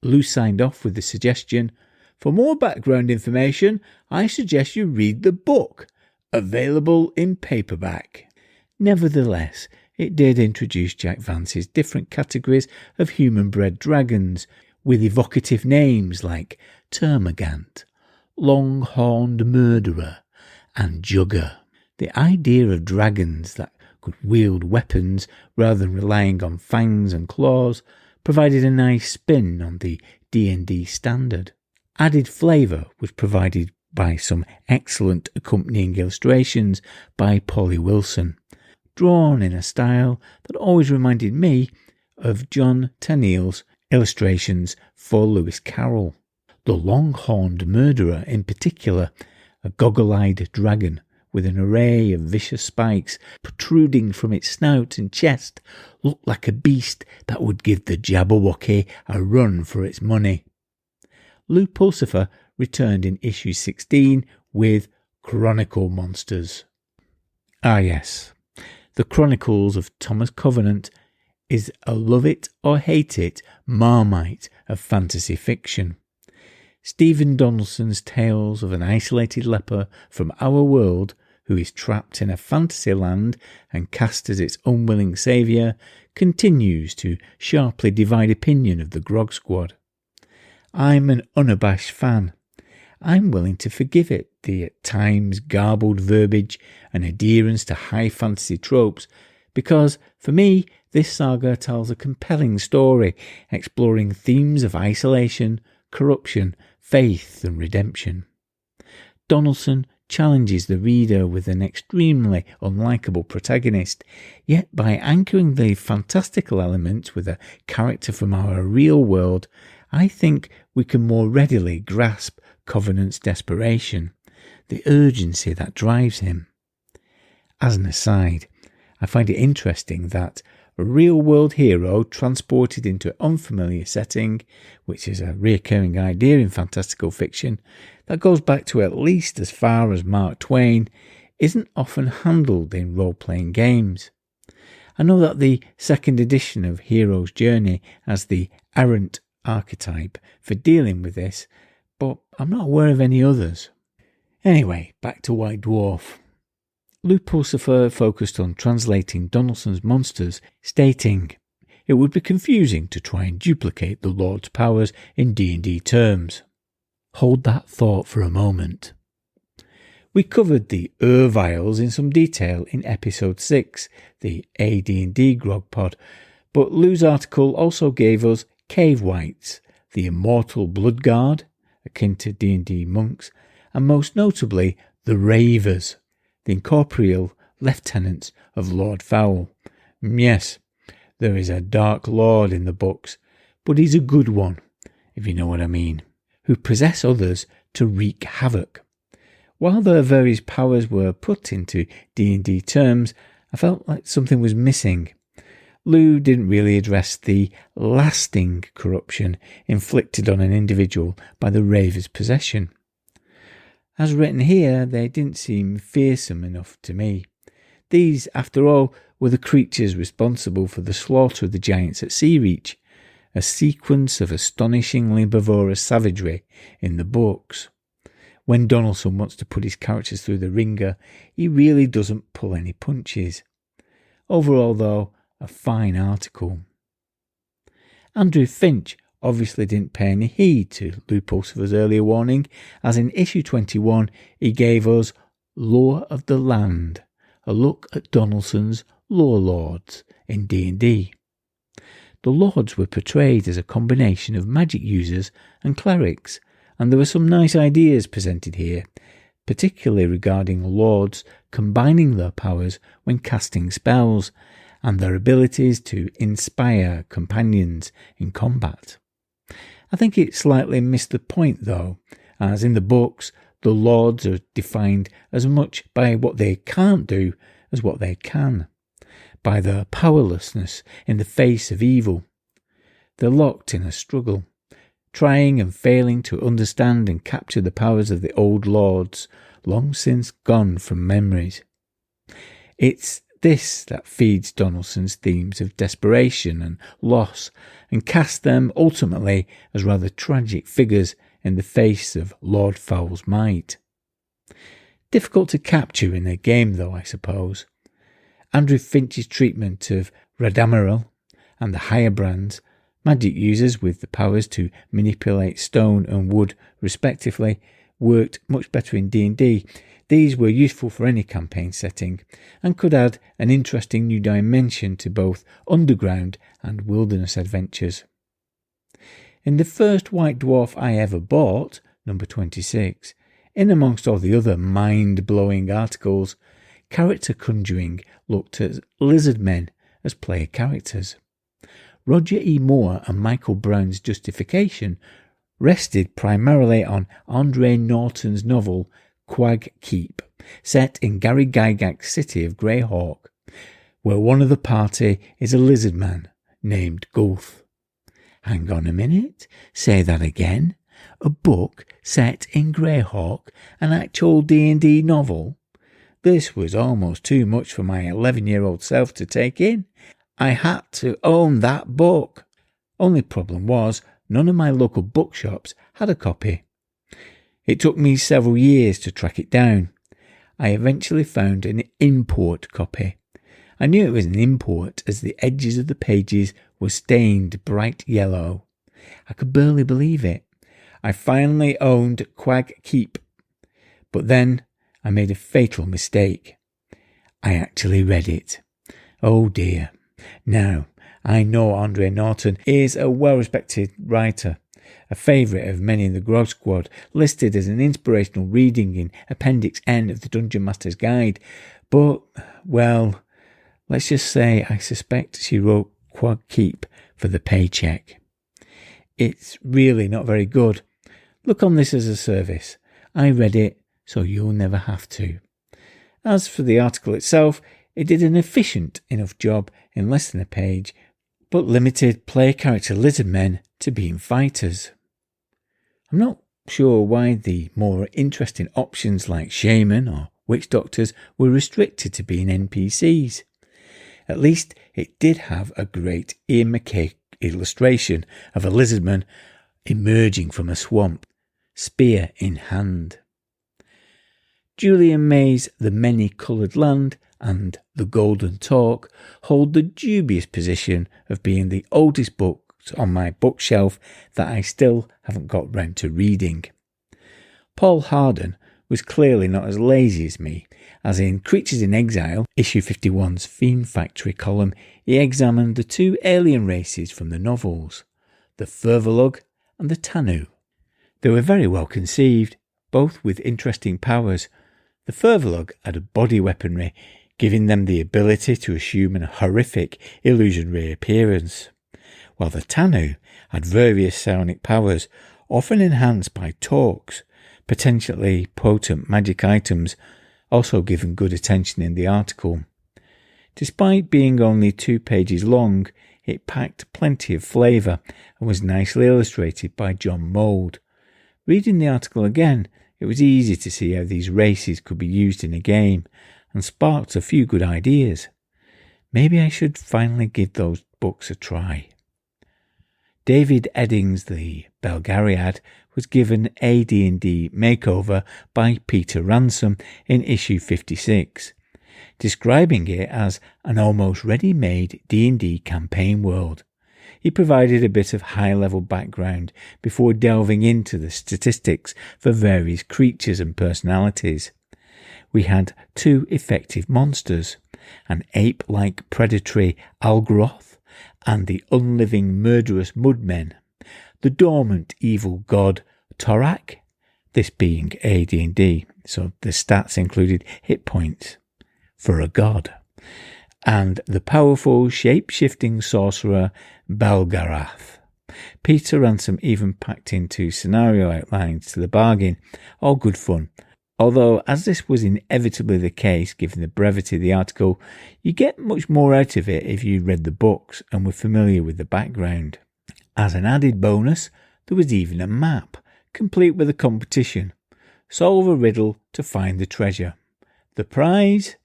[SPEAKER 2] Lou signed off with the suggestion, "For more background information, I suggest you read the book, available in paperback." Nevertheless, it did introduce Jack Vance's different categories of human-bred dragons, with evocative names like Termagant, Long-Horned Murderer, and Jugger. The idea of dragons that could wield weapons rather than relying on fangs and claws provided a nice spin on the D&D standard. Added flavour was provided by some excellent accompanying illustrations by Polly Wilson, drawn in a style that always reminded me of John Tenniel's illustrations for Lewis Carroll. The Long-Horned Murderer in particular, a goggle-eyed dragon with an array of vicious spikes protruding from its snout and chest, looked like a beast that would give the Jabberwocky a run for its money. Lou Pulsifer returned in issue 16 with Chronicle Monsters. Ah yes, the Chronicles of Thomas Covenant is a love it or hate it marmite of fantasy fiction. Stephen Donaldson's tales of an isolated leper from our world who is trapped in a fantasy land and cast as its unwilling saviour continues to sharply divide opinion of the Grog Squad. I'm an unabashed fan. I'm willing to forgive it, the at times garbled verbiage and adherence to high fantasy tropes, because, for me, this saga tells a compelling story exploring themes of isolation, corruption, faith and redemption. Donaldson challenges the reader with an extremely unlikable protagonist, yet by anchoring the fantastical elements with a character from our real world, I think we can more readily grasp Covenant's desperation, the urgency that drives him. As an aside, I find it interesting that a real-world hero transported into an unfamiliar setting, which is a recurring idea in fantastical fiction that goes back to at least as far as Mark Twain, isn't often handled in role-playing games. I know that the second edition of Hero's Journey has the errant archetype for dealing with this, but I'm not aware of any others. Anyway, back to White Dwarf. Lou Pulsifer focused on translating Donaldson's monsters, stating, "It would be confusing to try and duplicate the Lord's powers in D&D terms." Hold that thought for a moment. We covered the Vials in some detail in episode 6, the AD&D GROGPOD, but Lou's article also gave us Cave Wights, the Immortal Blood Guard, akin to D&D monks, and most notably the Ravers, the incorporeal lieutenants of Lord Fowl. Yes, there is a Dark Lord in the books, but he's a good one, if you know what I mean, who possess others to wreak havoc. While their various powers were put into D&D terms, I felt like something was missing. Lou didn't really address the lasting corruption inflicted on an individual by the Raver's possession. As written here, they didn't seem fearsome enough to me. These, after all, were the creatures responsible for the slaughter of the giants at Sea Reach, a sequence of astonishingly bravura savagery in the books. When Donaldson wants to put his characters through the ringer, he really doesn't pull any punches. Overall, though, a fine article. Andrew Finch obviously didn't pay any heed to Lou Pulsifer's earlier warning, as in issue 21 he gave us Lore of the Land, a look at Donaldson's Lore Lords in D&D. The Lords were portrayed as a combination of magic users and clerics, and there were some nice ideas presented here, particularly regarding Lords combining their powers when casting spells, and their abilities to inspire companions in combat. I think it slightly missed the point though, as in the books, the lords are defined as much by what they can't do as what they can, by their powerlessness in the face of evil. They're locked in a struggle, trying and failing to understand and capture the powers of the old lords, long since gone from memories. It's this that feeds Donaldson's themes of desperation and loss, and casts them ultimately as rather tragic figures in the face of Lord Foul's might. Difficult to capture in a game though, I suppose. Andrew Finch's treatment of Radamaril and the higher brands, magic users with the powers to manipulate stone and wood respectively, worked much better in D&D. These were useful for any campaign setting and could add an interesting new dimension to both underground and wilderness adventures. In the first White Dwarf I ever bought, number 26, in amongst all the other mind-blowing articles, character conjuring looked at lizard men as player characters. Roger E. Moore and Michael Brown's justification rested primarily on Andre Norton's novel Quag Keep, set in Gary Gygax's city of Greyhawk, where one of the party is a lizard man named Gulf. Hang on a minute, say that again. A book set in Greyhawk, an actual D&D novel? This was almost too much for my 11-year-old self to take in. I had to own that book. Only problem was, none of my local bookshops had a copy. It took me several years to track it down. I eventually found an import copy. I knew it was an import as the edges of the pages were stained bright yellow. I could barely believe it. I finally owned Quag Keep. But then I made a fatal mistake. I actually read it. Oh dear. Now, I know Andre Norton is a well-respected writer, a favourite of many in the Grog Squad, listed as an inspirational reading in Appendix N of the Dungeon Master's Guide, but, well, let's just say I suspect she wrote Quag Keep for the paycheck. It's really not very good. Look on this as a service. I read it, so you'll never have to. As for the article itself, it did an efficient enough job in less than a page, but limited player character lizard men to being fighters. I'm not sure why the more interesting options like shaman or witch doctors were restricted to being NPCs. At least it did have a great Ian McKay illustration of a lizardman emerging from a swamp, spear in hand. Julian May's The Many-Coloured Land and The Golden Talk hold the dubious position of being the oldest books on my bookshelf that I still haven't got round to reading. Paul Harden was clearly not as lazy as me, as in Creatures in Exile, issue 51's Fiend Factory column, he examined the two alien races from the novels, the Furvolug and the Tanu. They were very well conceived, both with interesting powers. The Furvolug had a body weaponry, giving them the ability to assume an horrific illusionary appearance, while the Tanu had various psionic powers, often enhanced by talks, potentially potent magic items, also given good attention in the article. Despite being only 2 pages long, it packed plenty of flavour and was nicely illustrated by John Mould. Reading the article again, it was easy to see how these races could be used in a game, and sparked a few good ideas. Maybe I should finally give those books a try. David Eddings' The Belgariad was given a D&D makeover by Peter Ransom in issue 56, describing it as an almost ready-made D&D campaign world. He provided a bit of high-level background before delving into the statistics for various creatures and personalities. We had 2 effective monsters, an ape-like predatory Algroth and the unliving murderous mudmen, the dormant evil god Torak, this being AD&D, so the stats included hit points for a god, and the powerful shape-shifting sorcerer Belgarath. Peter Ransom even packed in 2 scenario outlines to the bargain. All good fun. Although, as this was inevitably the case given the brevity of the article, you get much more out of it if you read the books and were familiar with the background. As an added bonus, there was even a map, complete with a competition. Solve a riddle to find the treasure. The prize?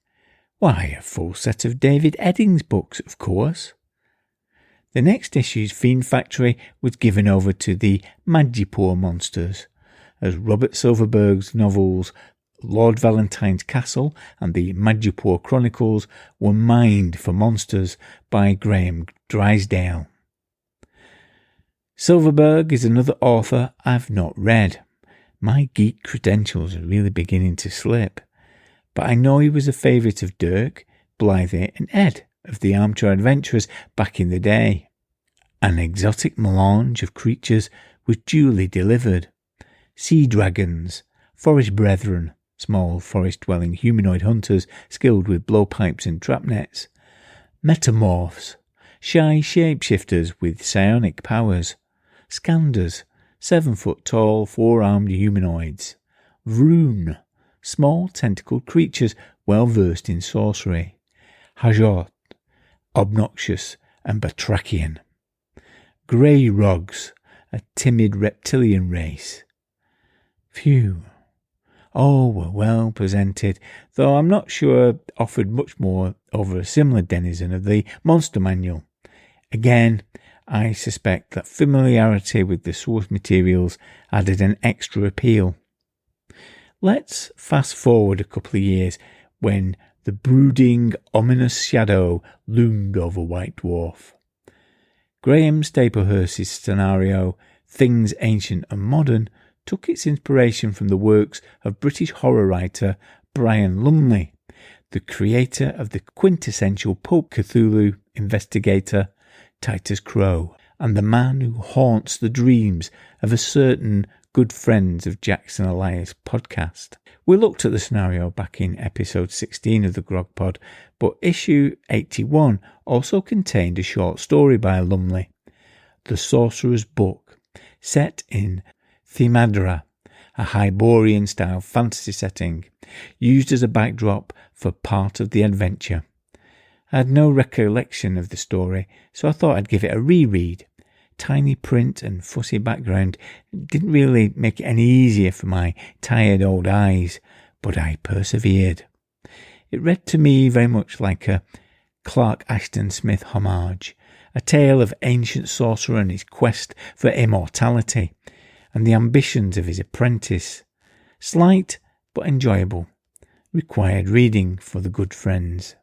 [SPEAKER 2] Why, a full set of David Eddings books, of course. The next issue's Fiend Factory was given over to the Madripoor monsters, as Robert Silverberg's novels Lord Valentine's Castle and the Madripoor Chronicles were mined for monsters by Graham Drysdale. Silverberg is another author I've not read. My geek credentials are really beginning to slip. But I know he was a favourite of Dirk, Blythe and Ed of the Armchair Adventurers back in the day. An exotic melange of creatures was duly delivered. Sea dragons, forest brethren, small forest-dwelling humanoid hunters skilled with blowpipes and trap nets, metamorphs, shy shapeshifters with psionic powers, scanders, 7-foot-tall, 4-armed humanoids, vroon, small tentacled creatures well versed in sorcery, hajot, obnoxious and batrachian, grey rogs, a timid reptilian race. Phew. All were well presented, though I'm not sure offered much more over a similar denizen of the Monster Manual. Again, I suspect that familiarity with the source materials added an extra appeal. Let's fast forward a couple of years when the brooding, ominous shadow loomed over White Dwarf. Graham Staplehurst's scenario, Things Ancient and Modern, took its inspiration from the works of British horror writer Brian Lumley, the creator of the quintessential pulp Cthulhu investigator Titus Crow, and the man who haunts the dreams of a certain Good Friends of Jackson Elias podcast. We looked at the scenario back in episode 16 of the GROGPOD, but issue 81 also contained a short story by Lumley, The Sorcerer's Book, set in Themadra, a Hyborian-style fantasy setting, used as a backdrop for part of the adventure. I had no recollection of the story, so I thought I'd give it a reread. Tiny print and fussy background didn't really make it any easier for my tired old eyes, but I persevered. It read to me very much like a Clark Ashton Smith homage, a tale of ancient sorcerer and his quest for immortality, and the ambitions of his apprentice. Slight but enjoyable. Required reading for the good friends.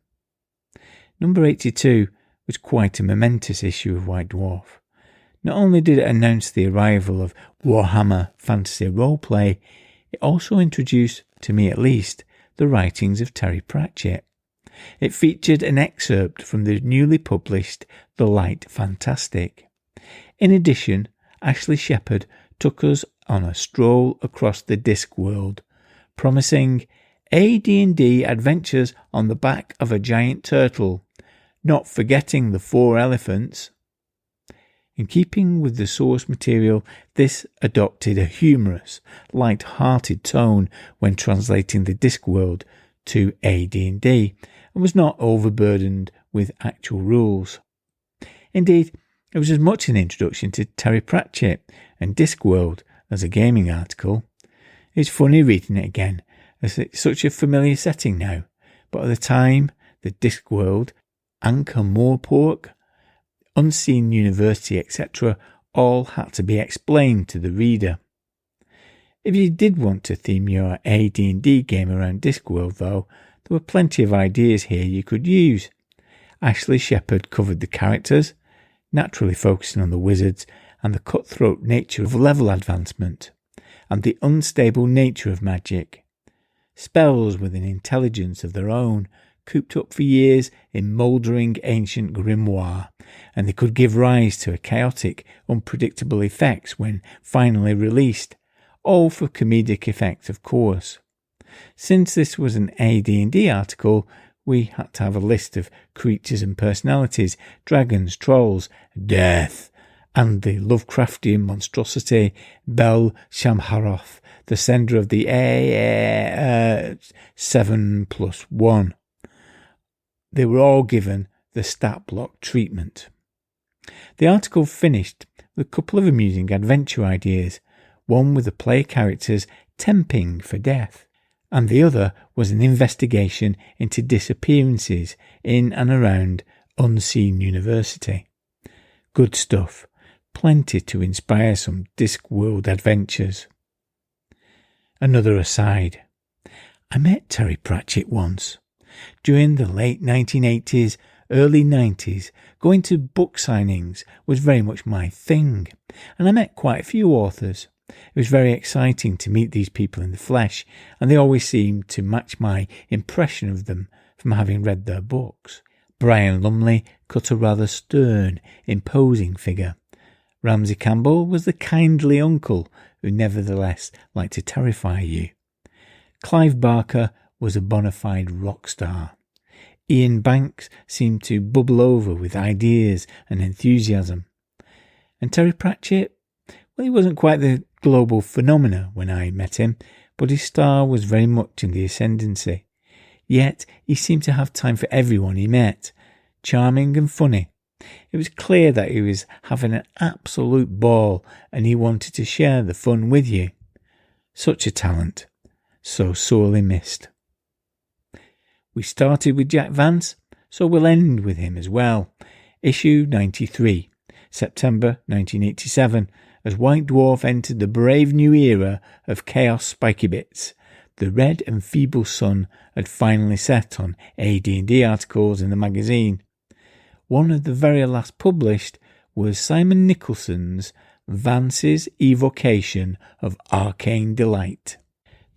[SPEAKER 2] Number 82 was quite a momentous issue of White Dwarf. Not only did it announce the arrival of Warhammer Fantasy Roleplay, it also introduced, to me at least, the writings of Terry Pratchett. It featured an excerpt from the newly published The Light Fantastic. In addition, Ashley Shepherd took us on a stroll across the Discworld, promising AD&D adventures on the back of a giant turtle, not forgetting the 4 elephants. In keeping with the source material, this adopted a humorous, light-hearted tone when translating the Discworld to AD&D, and was not overburdened with actual rules. Indeed, it was as much an introduction to Terry Pratchett and Discworld as a gaming article. It's funny reading it again, as it's such a familiar setting now, but at the time, the Discworld, Ankh-Morpork, Unseen University, etc., all had to be explained to the reader. If you did want to theme your AD&D game around Discworld, though, there were plenty of ideas here you could use. Ashley Shepherd covered the characters, naturally focusing on the wizards and the cutthroat nature of level advancement, and the unstable nature of magic. Spells with an intelligence of their own, cooped up for years in mouldering ancient grimoire, and they could give rise to chaotic, unpredictable effects when finally released, all for comedic effect, of course. Since this was an AD&D article, we had to have a list of creatures and personalities, dragons, trolls, death, and the Lovecraftian monstrosity Bel Shamharoth, the sender of the 7+1. They were all given the stat block treatment. The article finished with a couple of amusing adventure ideas, one with the player characters temping for death, and the other was an investigation into disappearances in and around Unseen University. Good stuff, plenty to inspire some Discworld adventures. Another aside. I met Terry Pratchett once. During the late 1980s, early 90s, going to book signings was very much my thing, and I met quite a few authors. It was very exciting to meet these people in the flesh, and they always seemed to match my impression of them from having read their books. Brian Lumley cut a rather stern, imposing figure. Ramsey Campbell was the kindly uncle who nevertheless liked to terrify you. Clive Barker was a bona fide rock star. Ian Banks seemed to bubble over with ideas and enthusiasm. And Terry Pratchett, well, he wasn't quite the global phenomena when I met him, but his star was very much in the ascendancy. Yet he seemed to have time for everyone he met, charming and funny. It was clear that he was having an absolute ball and he wanted to share the fun with you. Such a talent, so sorely missed. We started with Jack Vance, so we'll end with him as well. Issue 93, September 1987, as White Dwarf entered the brave new era of Chaos Spiky Bits. The red and feeble sun had finally set on AD&D articles in the magazine. One of the very last published was Simon Nicholson's Vance's Evocation of Arcane Delight.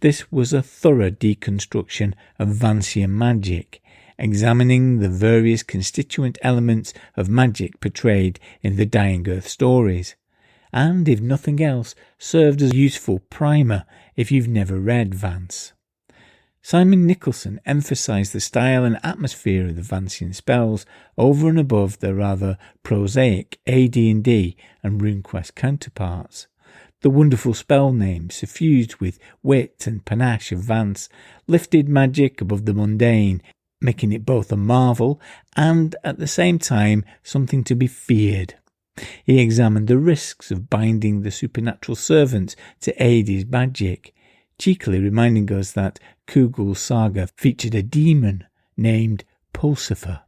[SPEAKER 2] This was a thorough deconstruction of Vancian magic, examining the various constituent elements of magic portrayed in the Dying Earth stories, and, if nothing else, served as a useful primer if you've never read Vance. Simon Nicholson emphasised the style and atmosphere of the Vancian spells over and above their rather prosaic AD&D and RuneQuest counterparts. The wonderful spell names, suffused with wit and panache of Vance, lifted magic above the mundane, making it both a marvel and, at the same time, something to be feared. He examined the risks of binding the supernatural servants to aid his magic, cheekily reminding us that Kugel's saga featured a demon named Pulsifer,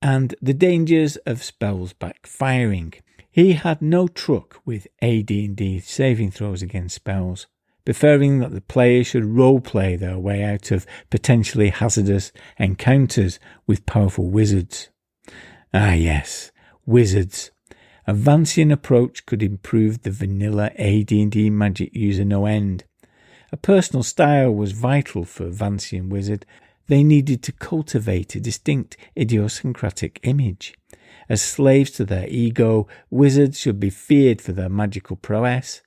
[SPEAKER 2] and the dangers of spells backfiring. He had no truck with AD&D saving throws against spells, preferring that the player should roleplay their way out of potentially hazardous encounters with powerful wizards. Ah yes, wizards. A Vancian approach could improve the vanilla AD&D magic user no end. A personal style was vital for a Vancian wizard. They needed to cultivate a distinct idiosyncratic image. As slaves to their ego, wizards should be feared for their magical prowess.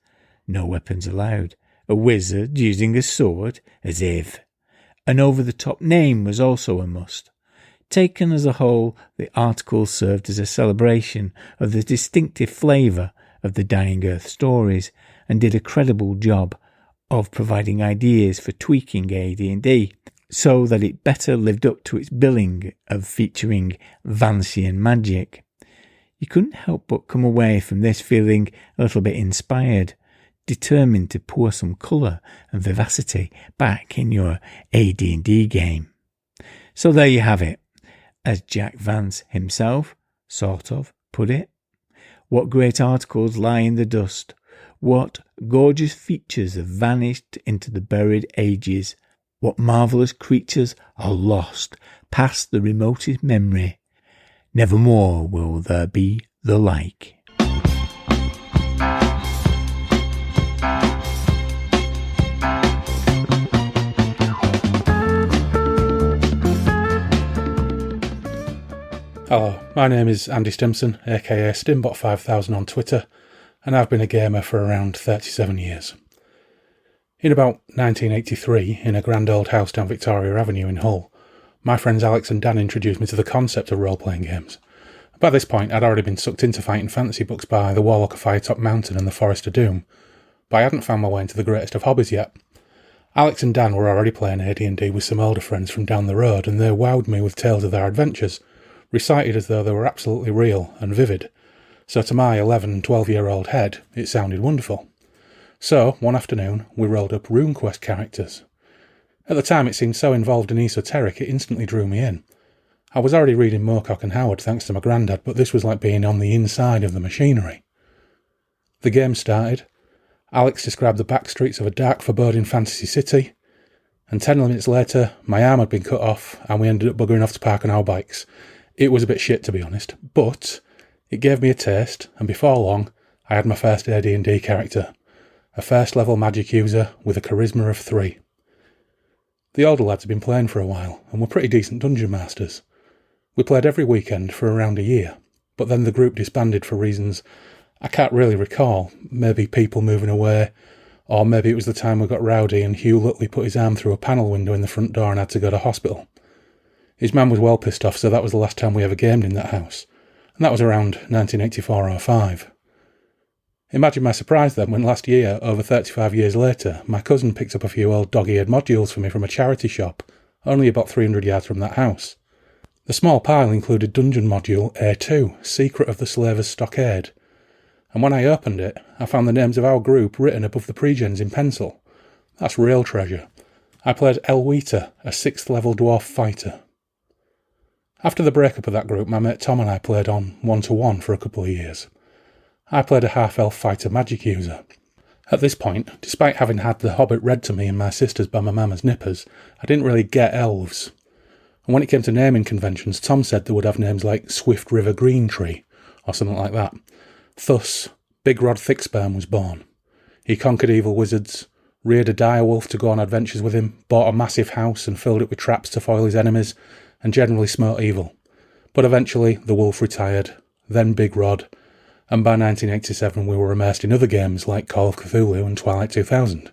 [SPEAKER 2] No weapons allowed. A wizard using a sword, as if. An over-the-top name was also a must. Taken as a whole, the article served as a celebration of the distinctive flavour of the Dying Earth stories, and did a credible job of providing ideas for tweaking AD&D, so that it better lived up to its billing of featuring Vancian magic. You couldn't help but come away from this feeling a little bit inspired, determined to pour some colour and vivacity back in your AD&D game. So there you have it, as Jack Vance himself, sort of, put it. What great articles lie in the dust. What gorgeous features have vanished into the buried ages. What marvellous creatures are lost past the remotest memory. Nevermore will there be the like.
[SPEAKER 1] Hello, my name is Andy Stimson, aka Stimbot5000 on Twitter, and I've been a gamer for around 37 years. In about 1983, in a grand old house down Victoria Avenue in Hull, my friends Alex and Dan introduced me to the concept of role-playing games, By this point, I'd already been sucked into fighting fantasy books by The Warlock of Firetop Mountain and The Forest of Doom, but I hadn't found my way into the greatest of hobbies yet. Alex and Dan were already playing AD&D with some older friends from down the road, and they wowed me with tales of their adventures, recited as though they were absolutely real and vivid. So to my 11 and 12-year-old head, it sounded wonderful. So, one afternoon, we rolled up RuneQuest characters. At the time, it seemed so involved and esoteric, it instantly drew me in. I was already reading Moorcock and Howard thanks to my granddad, but this was like being on the inside of the machinery. The game started. Alex described the back streets of a dark, foreboding fantasy city, and 10 minutes later, my arm had been cut off, and we ended up buggering off to park on our bikes. It was a bit shit, to be honest, but it gave me a taste, and before long, I had my first AD&D character, a first-level magic user with a charisma of 3. The older lads had been playing for a while, and were pretty decent dungeon masters. We played every weekend for around a year, but then the group disbanded for reasons I can't really recall. Maybe people moving away, or maybe it was the time we got rowdy and Hugh Lutley put his arm through a panel window in the front door and had to go to hospital. His man was well pissed off, so that was the last time we ever gamed in that house, and that was around 1984 or 5. Imagine my surprise then when last year, over 35 years later, my cousin picked up a few old dog-eared modules for me from a charity shop, only about 300 yards from that house. The small pile included Dungeon Module A2, Secret of the Slaver's Stockade, and when I opened it, I found the names of our group written above the pregens in pencil. That's real treasure. I played Elwita, a 6th level dwarf fighter. After the breakup of that group, my mate Tom and I played on 1-to-1 for a couple of years. I played a half-elf fighter magic user. At this point, despite having had The Hobbit read to me and my sisters by my mama's nippers, I didn't really get elves. And when it came to naming conventions, Tom said they would have names like Swift River Green Tree, or something like that. Thus, Big Rod Thicksperm was born. He conquered evil wizards, reared a direwolf to go on adventures with him, bought a massive house and filled it with traps to foil his enemies, and generally smote evil. But eventually, the wolf retired, then Big Rod, and by 1987 we were immersed in other games like Call of Cthulhu and Twilight 2000.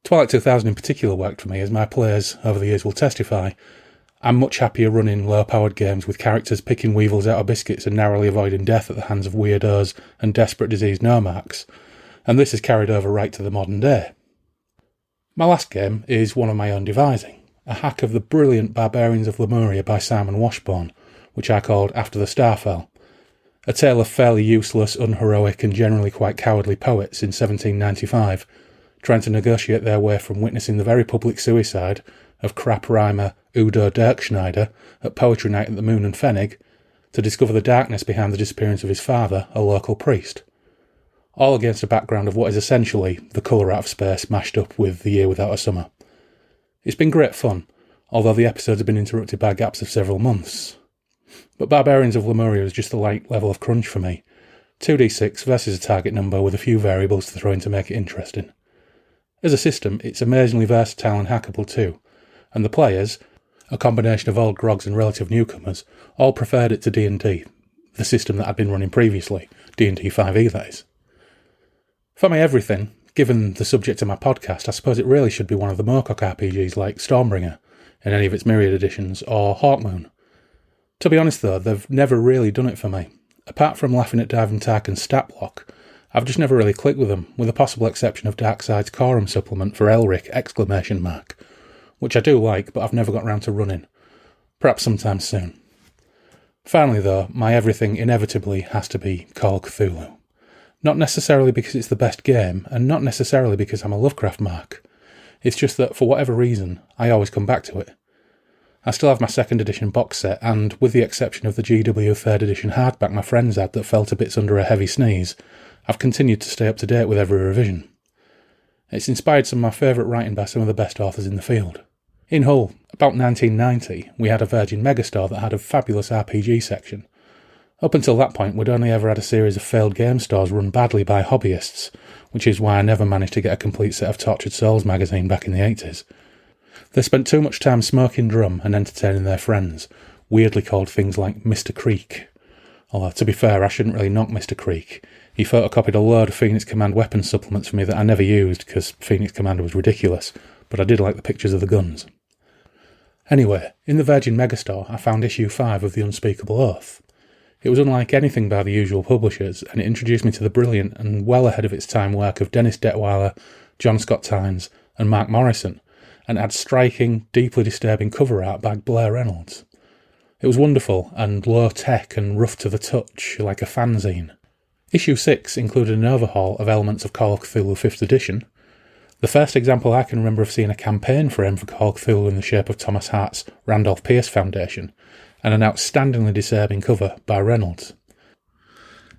[SPEAKER 1] Twilight 2000 in particular worked for me, as my players over the years will testify. I'm much happier running low-powered games with characters picking weevils out of biscuits and narrowly avoiding death at the hands of weirdos and desperate diseased nomarchs, and this is carried over right to the modern day. My last game is one of my own devising, a hack of the brilliant Barbarians of Lemuria by Simon Washburn, which I called After the Star Fell, a tale of fairly useless, unheroic and generally quite cowardly poets in 1795, trying to negotiate their way from witnessing the very public suicide of crap rhymer Udo Dirkschneider at Poetry Night at the Moon and Pfennig, to discover the darkness behind the disappearance of his father, a local priest. All against a background of what is essentially The Colour Out of Space mashed up with The Year Without a Summer. It's been great fun, although the episodes have been interrupted by gaps of several months. But Barbarians of Lemuria is just the light level of crunch for me. 2d6 versus a target number with a few variables to throw in to make it interesting. As a system, it's amazingly versatile and hackable too, and the players, a combination of old grogs and relative newcomers, all preferred it to D&D, the system that I'd been running previously, D&D 5e that is. For my everything, given the subject of my podcast, I suppose it really should be one of the Moorcock RPGs like Stormbringer, in any of its myriad editions, or Hawkmoon. To be honest though, they've never really done it for me. Apart from laughing at Dive & Tarkin's stat block, I've just never really clicked with them, with the possible exception of Darkside's Quorum supplement for Elric! Which I do like, but I've never got round to running. Perhaps sometime soon. Finally though, my everything inevitably has to be Call of Cthulhu. Not necessarily because it's the best game, and not necessarily because I'm a Lovecraft mark. It's just that, for whatever reason, I always come back to it. I still have my 2nd edition box set, and with the exception of the GW 3rd edition hardback my friends had that fell to bits under a heavy sneeze, I've continued to stay up to date with every revision. It's inspired some of my favourite writing by some of the best authors in the field. In Hull, about 1990, we had a Virgin Megastore that had a fabulous RPG section. Up until that point, we'd only ever had a series of failed game stores run badly by hobbyists, which is why I never managed to get a complete set of Tortured Souls magazine back in the 80s. They spent too much time smoking drum and entertaining their friends, weirdly called things like Mr. Creek. Although, to be fair, I shouldn't really knock Mr. Creek. He photocopied a load of Phoenix Command weapons supplements for me that I never used because Phoenix Command was ridiculous, but I did like the pictures of the guns. Anyway, in the Virgin Megastore I found issue 5 of The Unspeakable Oath. It was unlike anything by the usual publishers, and it introduced me to the brilliant and well ahead of its time work of Dennis Detweiler, John Scott Tynes, and Mark Morrison, and had striking, deeply disturbing cover art by Blair Reynolds. It was wonderful and low-tech and rough to the touch, like a fanzine. Issue 6 included an overhaul of elements of Call of Cthulhu 5th edition, the first example I can remember of seeing a campaign frame for Call of Cthulhu in the shape of Thomas Hart's Randolph Pierce Foundation, and an outstandingly disturbing cover by Reynolds.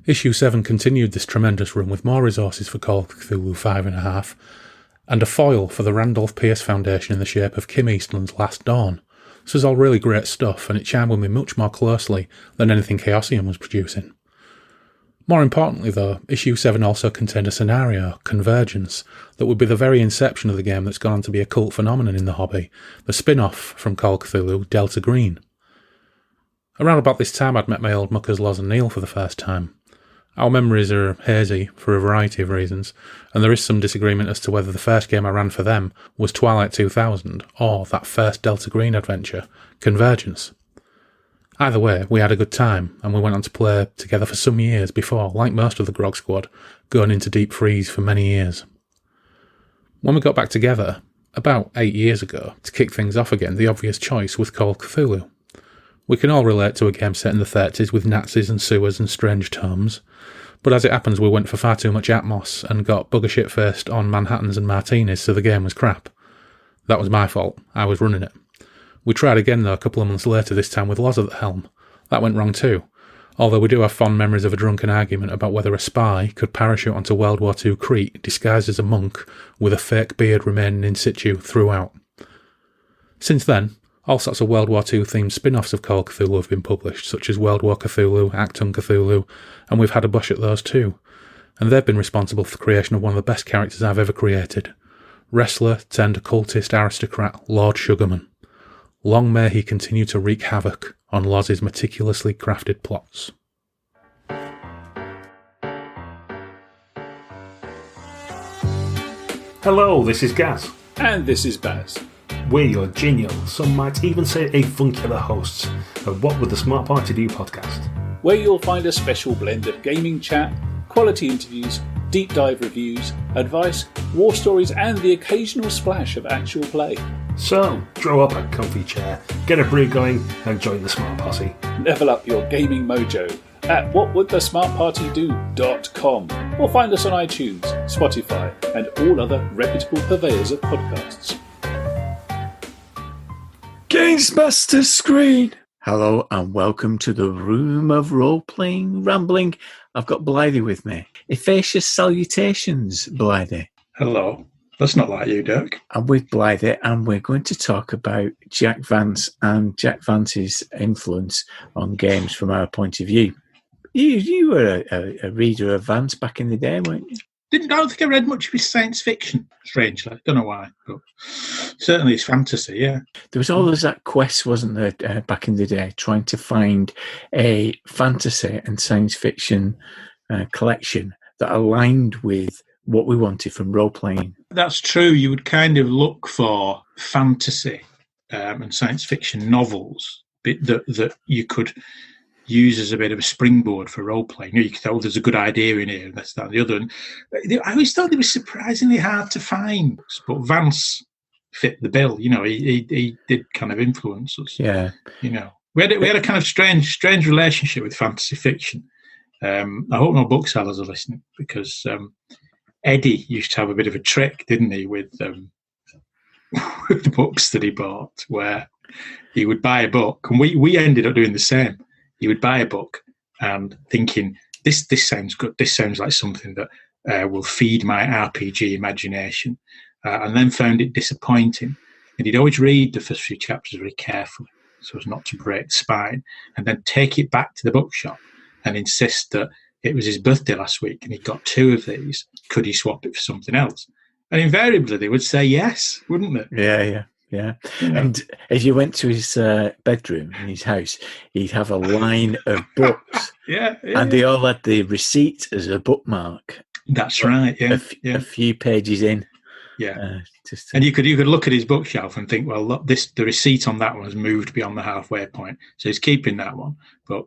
[SPEAKER 1] Issue 7 continued this tremendous run with more resources for Call of Cthulhu 5.5, and a foil for the Randolph Pierce Foundation in the shape of Kim Eastland's Last Dawn. This was all really great stuff, and it chimed with me much more closely than anything Chaosium was producing. More importantly, though, Issue 7 also contained a scenario, Convergence, that would be the very inception of the game that's gone on to be a cult phenomenon in the hobby, the spin-off from Call of Cthulhu, Delta Green. Around about this time I'd met my old muckers Loz and Neil for the first time. Our memories are hazy for a variety of reasons, and there is some disagreement as to whether the first game I ran for them was Twilight 2000 or that first Delta Green adventure, Convergence. Either way, we had a good time, and we went on to play together for some years before, like most of the Grog Squad, going into deep freeze for many years. When we got back together, about 8 years ago, to kick things off again, the obvious choice was Call of Cthulhu. We can all relate to a game set in the 30s with Nazis and sewers and strange tomes, but as it happens we went for far too much Atmos and got bugger shit-faced on Manhattans and martinis, so the game was crap. That was my fault. I was running it. We tried again though a couple of months later, this time with Loz at the helm. That went wrong too, although we do have fond memories of a drunken argument about whether a spy could parachute onto World War II Crete disguised as a monk with a fake beard remaining in situ throughout. Since then, all sorts of World War II themed spin-offs of Call of Cthulhu have been published, such as World War Cthulhu, Acton Cthulhu, and we've had a bush at those too, and they've been responsible for the creation of one of the best characters I've ever created, wrestler turned occultist aristocrat Lord Sugarman. Long may he continue to wreak havoc on Loz's meticulously crafted plots.
[SPEAKER 5] Hello, this is Gaz.
[SPEAKER 6] And this is Baz.
[SPEAKER 5] We're your genial, some might even say avuncular hosts of What Would the Smart Party Do podcast.
[SPEAKER 6] Where you'll find a special blend of gaming chat, quality interviews, deep dive reviews, advice, war stories and the occasional splash of actual play.
[SPEAKER 5] So, draw up a comfy chair, get a brew going and join the Smart Posse.
[SPEAKER 6] Level up your gaming mojo at whatwouldthesmartpartydo.com or find us on iTunes, Spotify and all other reputable purveyors of podcasts.
[SPEAKER 3] Gamesmaster Screen! Hello and welcome to the Room of Role-Playing Rambling. I've got Blythe with me. Effacious salutations, Blythe.
[SPEAKER 7] Hello. That's not like you, Dirk.
[SPEAKER 3] I'm with Blythe and we're going to talk about Jack Vance and Jack Vance's influence on games from our point of view. You were a reader of Vance back in the day, weren't you?
[SPEAKER 7] I don't think I read much of his science fiction, strangely. I don't know why, but certainly it's fantasy, yeah.
[SPEAKER 3] There was always that quest, wasn't there, back in the day, trying to find a fantasy and science fiction collection that aligned with what we wanted from role-playing.
[SPEAKER 7] That's true. You would kind of look for fantasy and science fiction novels that you could use as a bit of a springboard for role-playing. You could tell there's a good idea in here, and that's that and the other. And I always thought they were surprisingly hard to find, but Vance fit the bill. You know, he did kind of influence us.
[SPEAKER 3] Yeah.
[SPEAKER 7] You know, we had a kind of strange relationship with fantasy fiction. I hope no booksellers are listening, because Eddie used to have a bit of a trick, didn't he, with the books that he bought, where he would buy a book, and we ended up doing the same. He would buy a book and thinking, this sounds good, this sounds like something that will feed my RPG imagination, and then found it disappointing. And he'd always read the first few chapters very carefully so as not to break the spine, and then take it back to the bookshop and insist that it was his birthday last week and he got 2 of these. Could he swap it for something else? And invariably they would say yes, wouldn't they?
[SPEAKER 3] Yeah. And if you went to his bedroom in his house, he'd have a line of books.
[SPEAKER 7] Yeah.
[SPEAKER 3] And they all had the receipt as a bookmark.
[SPEAKER 7] That's right, yeah.
[SPEAKER 3] A few pages in.
[SPEAKER 7] Yeah. And you could look at his bookshelf and think, well, look, the receipt on that one has moved beyond the halfway point. So he's keeping that one. But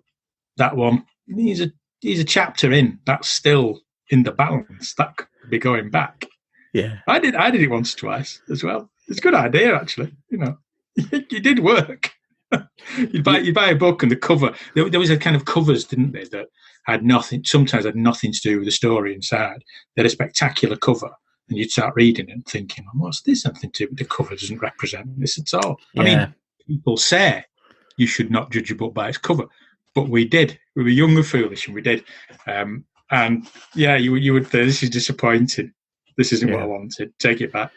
[SPEAKER 7] that one, he's a chapter in. That's still in the balance. That could be going back.
[SPEAKER 2] Yeah.
[SPEAKER 7] I did it once or twice as well. It's a good idea, actually. It did work. You'd buy a book and the cover. There was a kind of covers, didn't they, that sometimes had nothing to do with the story inside. They had a spectacular cover, and you'd start reading it and thinking, what's this something to do? The cover doesn't represent this at all.
[SPEAKER 2] Yeah.
[SPEAKER 7] I mean, people say you should not judge a book by its cover, but we did. We were young and foolish, and we did. And yeah, you would. This is disappointing. This isn't what I wanted. Take it back.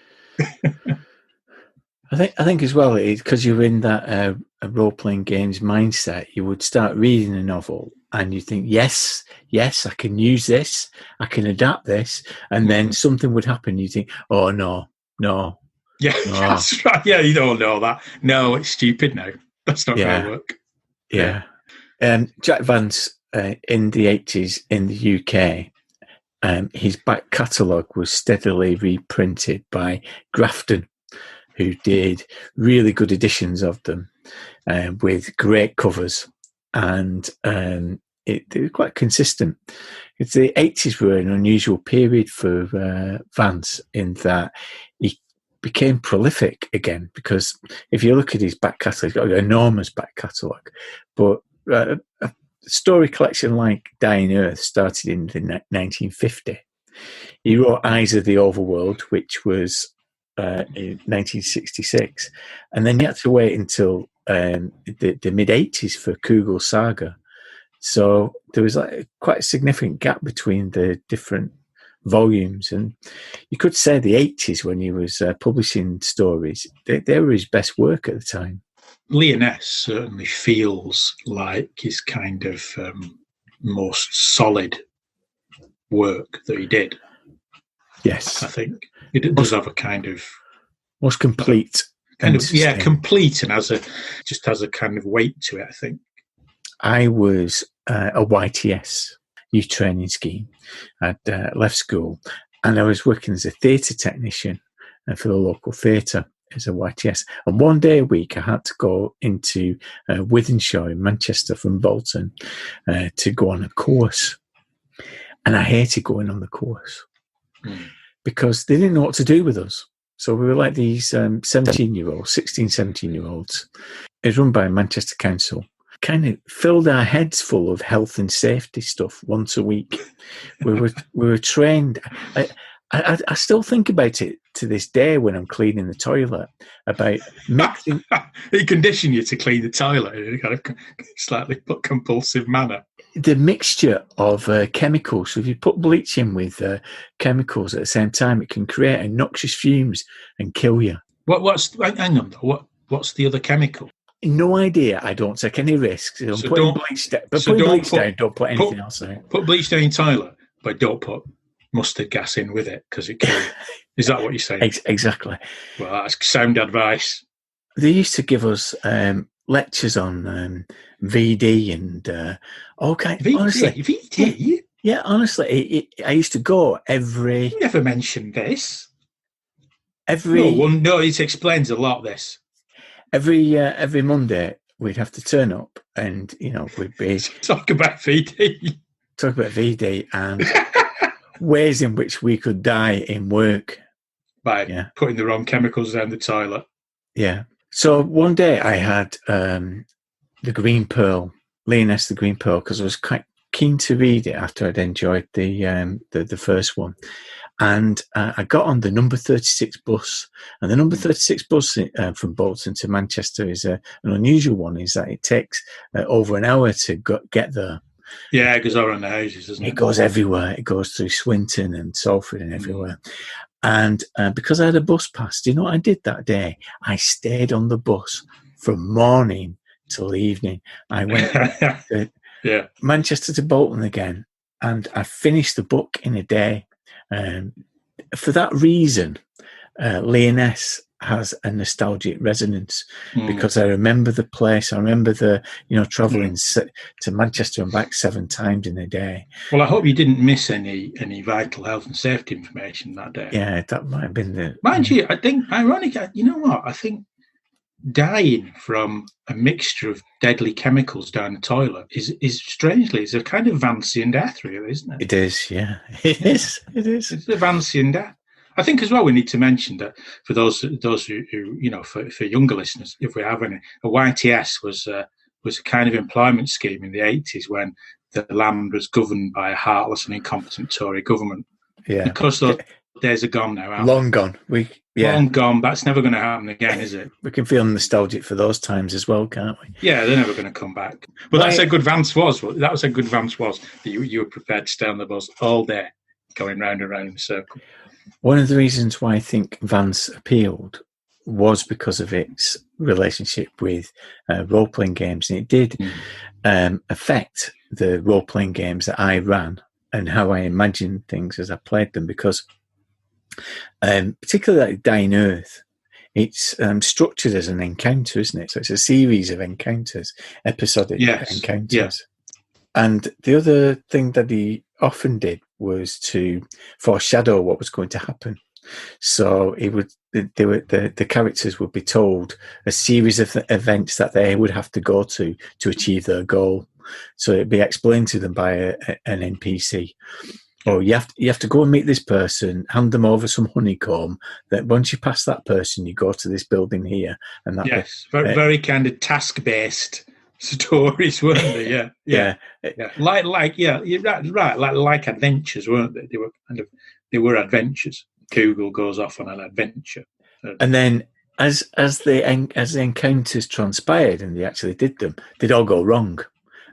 [SPEAKER 2] I think as well, because you're in that role-playing games mindset, you would start reading a novel and you think, yes, I can use this, I can adapt this, and then something would happen. You think, oh no.
[SPEAKER 7] Yeah, that's right. Yeah, you don't know that. No, it's stupid now. That's not going to work.
[SPEAKER 2] Yeah. Jack Vance in the 80s in the UK, his back catalogue was steadily reprinted by Grafton, who did really good editions of them with great covers, and they were quite consistent. The 80s were an unusual period for Vance in that he became prolific again, because if you look at his back catalogue, he's got an enormous back catalogue, but a story collection like Dying Earth started in 1950. He wrote Eyes of the Overworld, which was in 1966, and then you had to wait until the mid-80s for Kugel Saga. So there was quite a significant gap between the different volumes, and you could say the 80s, when he was publishing stories, they were his best work at the time.
[SPEAKER 7] Lyonesse certainly feels like his kind of most solid work that he did.
[SPEAKER 2] Yes,
[SPEAKER 7] I think it does have a kind of
[SPEAKER 2] most complete,
[SPEAKER 7] complete, and has a kind of weight to it. I think
[SPEAKER 2] I was a YTS youth training scheme. I'd left school, and I was working as a theatre technician for the local theatre as a YTS. And one day a week, I had to go into Wythenshawe in Manchester from Bolton to go on a course, and I hated going on the course. Because they didn't know what to do with us. So we were like these 17-year-olds, 16, 17-year-olds. It was run by Manchester Council. Kind of filled our heads full of health and safety stuff once a week. We were trained. I still think about it to this day when I'm cleaning the toilet, about mixing.
[SPEAKER 7] They condition you to clean the toilet in a kind of slightly compulsive manner.
[SPEAKER 2] The mixture of chemicals. So if you put bleach in with chemicals at the same time, it can create noxious fumes and kill you.
[SPEAKER 7] Hang on, what's the other chemical?
[SPEAKER 2] No idea. I don't take any risks. I'm putting bleach down. But putting bleach down, don't put anything else in.
[SPEAKER 7] Put bleach down in toilet, but don't put mustard gas in with it, because it kills. Is that what you're saying?
[SPEAKER 2] Exactly.
[SPEAKER 7] Well, that's sound advice.
[SPEAKER 2] They used to give us lectures on VD and all kinds.
[SPEAKER 7] VD?
[SPEAKER 2] Honestly,
[SPEAKER 7] VD?
[SPEAKER 2] Yeah, honestly, I used to go every.
[SPEAKER 7] You never mentioned this.
[SPEAKER 2] No,
[SPEAKER 7] it explains a lot. This
[SPEAKER 2] every Monday we'd have to turn up, and we'd be
[SPEAKER 7] talk about VD.
[SPEAKER 2] Talk about VD and ways in which we could die in work
[SPEAKER 7] by putting the wrong chemicals down the toilet.
[SPEAKER 2] Yeah. So one day I had the Green Pearl, Lyonesse the Green Pearl, because I was quite keen to read it after I'd enjoyed the first one. And I got on the number 36 bus. And the number 36 bus from Bolton to Manchester is an unusual one, is that it takes over an hour to get there.
[SPEAKER 7] Yeah, it goes around the houses, doesn't it?
[SPEAKER 2] It goes everywhere. It goes through Swinton and Salford and everywhere. And because I had a bus pass, do you know what I did that day? I stayed on the bus from morning till evening. I went to Manchester to Bolton again, and I finished the book in a day. For that reason, Lyonesse has a nostalgic resonance because I remember the place. I remember travelling to Manchester and back 7 times in a day.
[SPEAKER 7] Well, I hope you didn't miss any vital health and safety information that day.
[SPEAKER 2] Yeah, that might have been the.
[SPEAKER 7] Mind you, I think ironic. You know what? I think dying from a mixture of deadly chemicals down the toilet is strangely, it's a kind of Vancian death, really, isn't it?
[SPEAKER 2] It is, yeah. It is.
[SPEAKER 7] It's a Vancian death. I think as well we need to mention that for those who for younger listeners, if we have any, a YTS was a kind of employment scheme in the 80s when the land was governed by a heartless and incompetent Tory government.
[SPEAKER 2] Yeah.
[SPEAKER 7] Because those days are gone now,
[SPEAKER 2] long gone.
[SPEAKER 7] Long gone. That's never going to happen again, is it?
[SPEAKER 2] We can feel nostalgic for those times as well, can't we?
[SPEAKER 7] Yeah, they're never going to come back. But that's how good Vance was. That was how good Vance was. You were prepared to stay on the bus all day, going round and round in a circle.
[SPEAKER 2] One of the reasons why I think Vance appealed was because of its relationship with role-playing games. And it did affect the role-playing games that I ran and how I imagined things as I played them, because particularly like Dying Earth, it's structured as an encounter, isn't it? So it's a series of encounters, episodic encounters.
[SPEAKER 7] Yes.
[SPEAKER 2] And the other thing that he often did was to foreshadow what was going to happen. So the characters would be told a series of events that they would have to go to achieve their goal. So it'd be explained to them by an NPC. Oh, you have to go and meet this person, hand them over some honeycomb. That once you pass that person, you go to this building here, and that.
[SPEAKER 7] Yes, very kind of task-based stories, weren't they? Yeah. You're right. Like adventures, weren't they? They were adventures. Google goes off on an adventure,
[SPEAKER 2] and then as the encounters transpired and they actually did them, they'd all go wrong.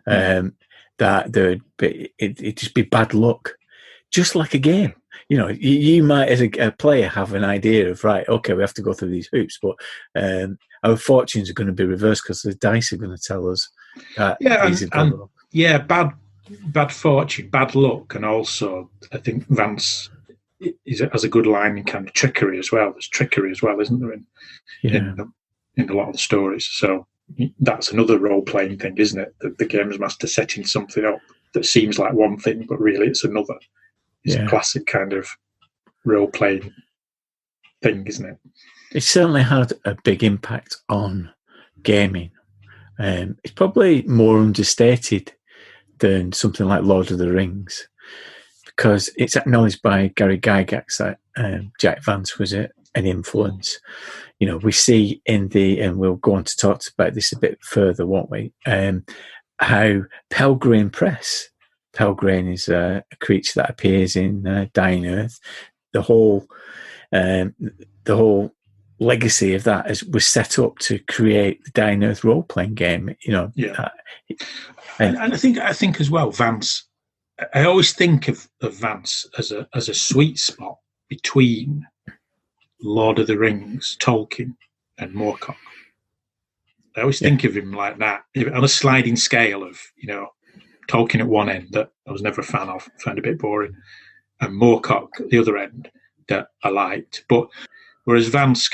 [SPEAKER 2] That it'd just be bad luck. Just like a game, you might, as a player, have an idea of, right, okay, we have to go through these hoops, but our fortunes are going to be reversed because the dice are going to tell us.
[SPEAKER 7] Bad fortune, bad luck, and also I think Vance has a good line in kind of trickery as well. There's trickery as well, isn't there, in a lot of the stories? So that's another role-playing thing, isn't it? The games master setting something up that seems like one thing, but really it's another. It's a classic kind of role-playing thing, isn't it?
[SPEAKER 2] It certainly had a big impact on gaming. It's probably more understated than something like Lord of the Rings, because it's acknowledged by Gary Gygax that Jack Vance was an influence. We see and we'll go on to talk about this a bit further, won't we? How Pelgrane Press. Pelgrane is a creature that appears in Dying Earth. The whole legacy of that was set up to create the Dying Earth role-playing game. And
[SPEAKER 7] I think as well, Vance. I always think of Vance as a sweet spot between Lord of the Rings, Tolkien, and Moorcock. I always think of him like that, on a sliding scale of Tolkien at one end that I was never a fan of, found a bit boring, and Moorcock at the other end that I liked. But whereas Vance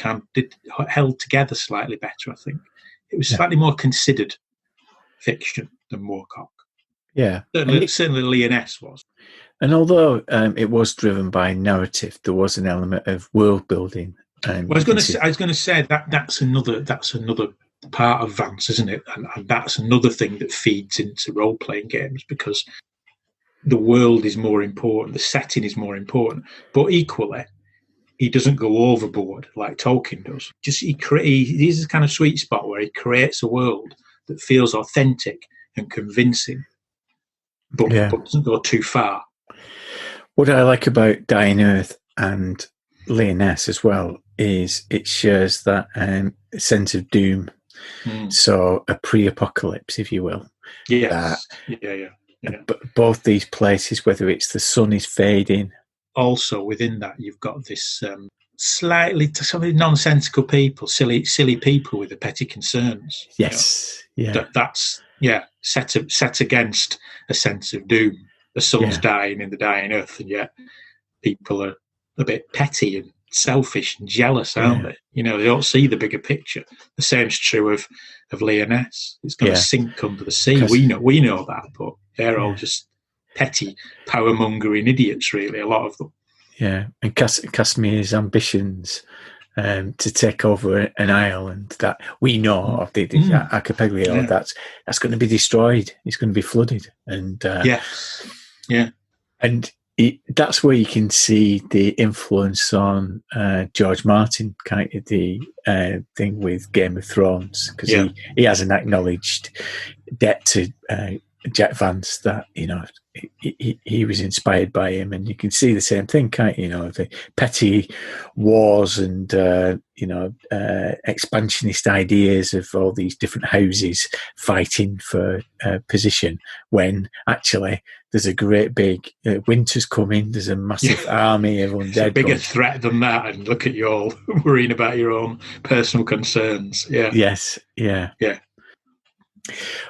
[SPEAKER 7] held together slightly better, I think. It was slightly more considered fiction than Moorcock.
[SPEAKER 2] Yeah.
[SPEAKER 7] Certainly Lyonesse was.
[SPEAKER 2] And although it was driven by narrative, there was an element of world building.
[SPEAKER 7] I was going to say that's another part of Vance, isn't it? And that's another thing that feeds into role-playing games, because the world is more important, the setting is more important, but equally, he doesn't go overboard like Tolkien does. Just he's a kind of sweet spot where he creates a world that feels authentic and convincing, but doesn't go too far.
[SPEAKER 2] What I like about Dying Earth and Lyonesse as well is it shares that sense of doom. So a pre-apocalypse, if you will.
[SPEAKER 7] Yes.
[SPEAKER 2] But both these places, whether it's the sun is fading.
[SPEAKER 7] Also within that, you've got this slightly nonsensical people, silly people with the petty concerns.
[SPEAKER 2] Yes.
[SPEAKER 7] That's set against a sense of doom. The sun's dying in the Dying Earth, and yet people are a bit petty and selfish and jealous, aren't they? They don't see the bigger picture. The same's true of Lyonesse. It's going to sink under the sea. We know that, but they're all just petty, power-mongering idiots, really, a lot of them.
[SPEAKER 2] Yeah, and Casimir's ambitions to take over an island that we know of, the archipelago, that's going to be destroyed. It's going to be flooded, and and that's where you can see the influence on George Martin, kind of the thing with Game of Thrones, because he has an acknowledged debt to Jack Vance that, you know, he was inspired by him, and you can see the same thing, can't you? You know, the petty wars and expansionist ideas of all these different houses fighting for position, when actually there's a great big winter's coming, there's a massive army of undead.
[SPEAKER 7] It's a bigger threat than that, and look at you all worrying about your own personal concerns.
[SPEAKER 2] Yeah.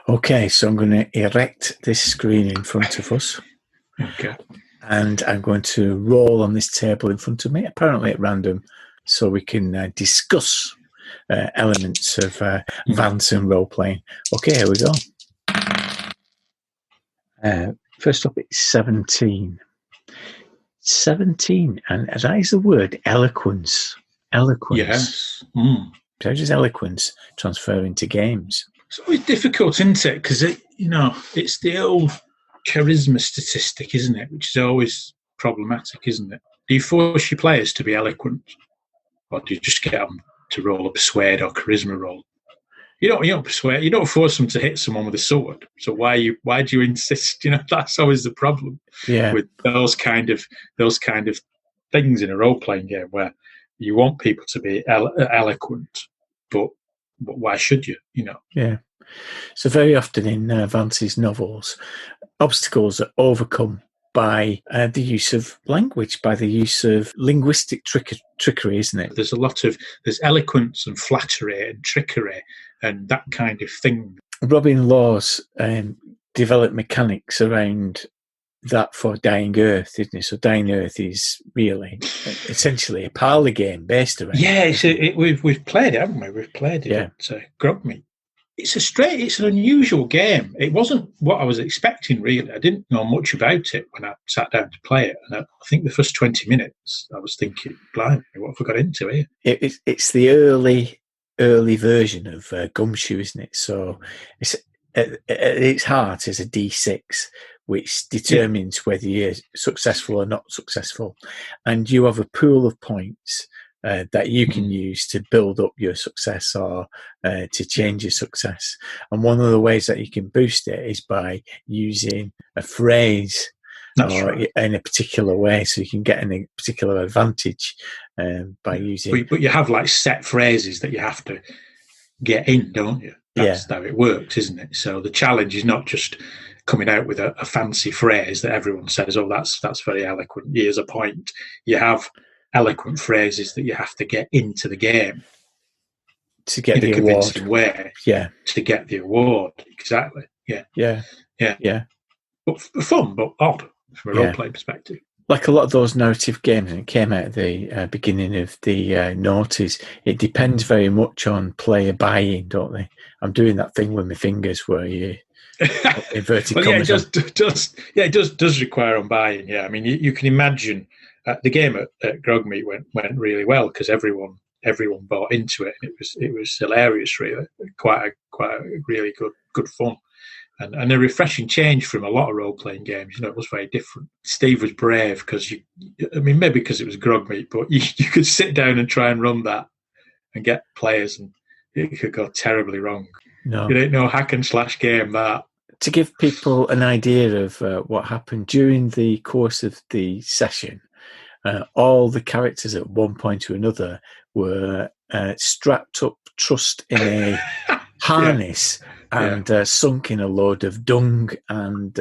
[SPEAKER 2] Okay, so I'm going to erect this screen in front of us.
[SPEAKER 7] Okay.
[SPEAKER 2] And I'm going to roll on this table in front of me, apparently at random, so we can discuss elements of Vance and role-playing. Okay, here we go. First up, it's 17. 17, and that is the word eloquence. Eloquence.
[SPEAKER 7] Yes.
[SPEAKER 2] How does eloquence transfer into games?
[SPEAKER 7] It's always difficult, isn't it? Because it's the old charisma statistic, isn't it? Which is always problematic, isn't it? Do you force your players to be eloquent, or do you just get them to roll a persuade or charisma roll? You don't persuade. You don't force them to hit someone with a sword. So why do you insist? You know, that's always the problem with those kind of things in a role playing game, where you want people to be eloquent, but why should you? You know.
[SPEAKER 2] Yeah. So very often in Vance's novels, obstacles are overcome by the use of language, by the use of linguistic trickery, isn't it?
[SPEAKER 7] There's there's eloquence and flattery and trickery and that kind of thing.
[SPEAKER 2] Robin Laws developed mechanics around that for Dying Earth, isn't it? So Dying Earth is really essentially a parlour game based around.
[SPEAKER 7] Yeah, we've played it, haven't we? We've played it at GROGPOD. It's an unusual game. It wasn't what I was expecting, really. I didn't know much about it when I sat down to play it. And I think the first 20 minutes, I was thinking, blimey, what have I got into here?
[SPEAKER 2] It's the early version of Gumshoe, isn't it? So it's at its heart is a D6, which determines whether you're successful or not successful. And you have a pool of points that you can use to build up your success or to change your success. And one of the ways that you can boost it is by using a phrase in a particular way, so you can get a particular advantage by using...
[SPEAKER 7] But you have like set phrases that you have to get in, don't you? That's how it works, isn't it? So the challenge is not just coming out with a fancy phrase that everyone says, oh, that's very eloquent, here's a point. You have eloquent phrases that you have to get into the game
[SPEAKER 2] to get the
[SPEAKER 7] convincing
[SPEAKER 2] award.
[SPEAKER 7] Way to get the award. Exactly. Yeah. But fun, but odd from a role-playing perspective.
[SPEAKER 2] Like a lot of those narrative games, and it came out at the beginning of the noughties, it depends very much on player buy-in, don't they? I'm doing that thing with my fingers where you inverted commas.
[SPEAKER 7] It does require on buy-in. Yeah, I mean, you can imagine the game at GROGPOD went really well because everyone bought into it, and it was hilarious, really, quite a really good fun. And a refreshing change from a lot of role-playing games. You know, it was very different. Steve was brave because maybe because it was GROGPOD, but you could sit down and try and run that and get players, and it could go terribly wrong.
[SPEAKER 2] No,
[SPEAKER 7] it ain't no hack and slash game. That,
[SPEAKER 2] to give people an idea of what happened during the course of the session, all the characters at one point or another were strapped up, trussed in a harness. And sunk in a load of dung and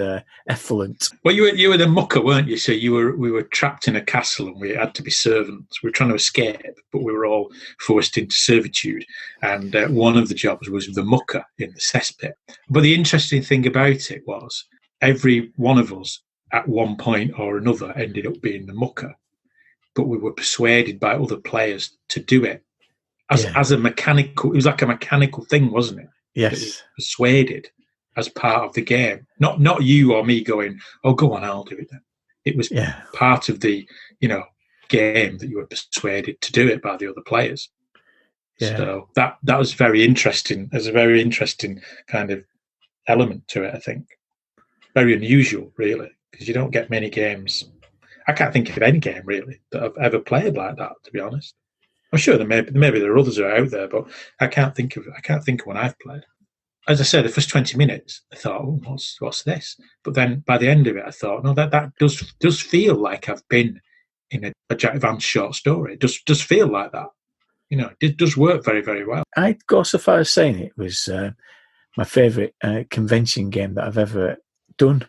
[SPEAKER 2] effluent.
[SPEAKER 7] Well, you were the mucker, weren't you? So we were trapped in a castle, and we had to be servants. We were trying to escape, but we were all forced into servitude. And one of the jobs was the mucker in the cesspit. But the interesting thing about it was every one of us at one point or another ended up being the mucker, but we were persuaded by other players to do it as a mechanical. It was like a mechanical thing, wasn't it?
[SPEAKER 2] Yes,
[SPEAKER 7] persuaded as part of the game. Not you or me going, oh, go on, I'll do it then. It was part of the, game that you were persuaded to do it by the other players.
[SPEAKER 2] Yeah.
[SPEAKER 7] So that was very interesting. There's a very interesting kind of element to it, I think. Very unusual, really, because you don't get many games. I can't think of any game, really, that I've ever played like that, to be honest. I'm sure maybe there are others that are out there, but I can't think of one I've played. As I said, the first 20 minutes, I thought, oh, what's this? But then by the end of it, I thought, no, that does feel like I've been in a Jack Vance short story. It does feel like that. It does work very, very well.
[SPEAKER 2] I'd go so far as saying it was my favourite convention game that I've ever done.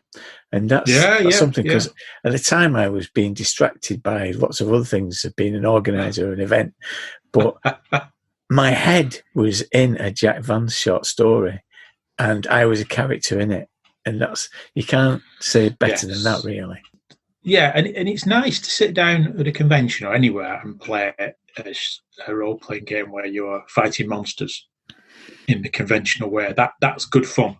[SPEAKER 2] And that's something, because at the time I was being distracted by lots of other things of being an organiser of an event. But my head was in a Jack Vance short story and I was a character in it. And you can't say it better than that, really.
[SPEAKER 7] Yeah, and it's nice to sit down at a convention or anywhere and play a role-playing game where you're fighting monsters in the conventional way. That's good fun.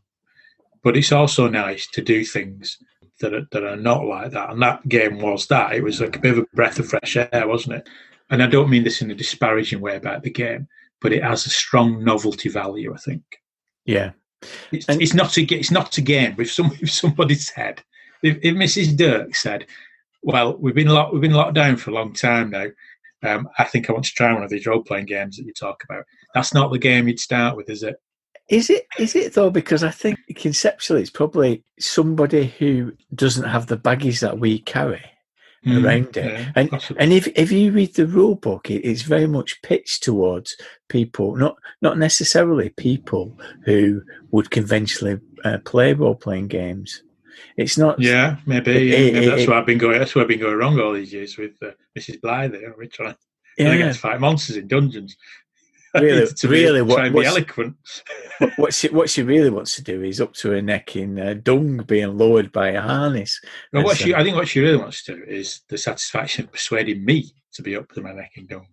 [SPEAKER 7] But it's also nice to do things that are not like that. And that game was that. It was like a bit of a breath of fresh air, wasn't it? And I don't mean this in a disparaging way about the game, but it has a strong novelty value, I think.
[SPEAKER 2] Yeah.
[SPEAKER 7] It's not a game. If somebody said, if Mrs. Dirk said, well, we've been locked down for a long time now, I think I want to try one of these role-playing games that you talk about. That's not the game you'd start with, is it?
[SPEAKER 2] Is it though? Because I think conceptually it's probably somebody who doesn't have the baggage that we carry around it.
[SPEAKER 7] Yeah,
[SPEAKER 2] and if you read the rule book, it's very much pitched towards people, not necessarily people who would conventionally play role-playing games. It's not.
[SPEAKER 7] Yeah, maybe. That's where I've been going. That's where I've been going wrong all these years with Mrs. Blythe. We're trying to get to fight monsters in dungeons.
[SPEAKER 2] Really,
[SPEAKER 7] try and be eloquent.
[SPEAKER 2] What she really wants to do is up to her neck in dung, being lowered by a harness.
[SPEAKER 7] Well, I think what she really wants to do is the satisfaction of persuading me to be up to my neck in dung.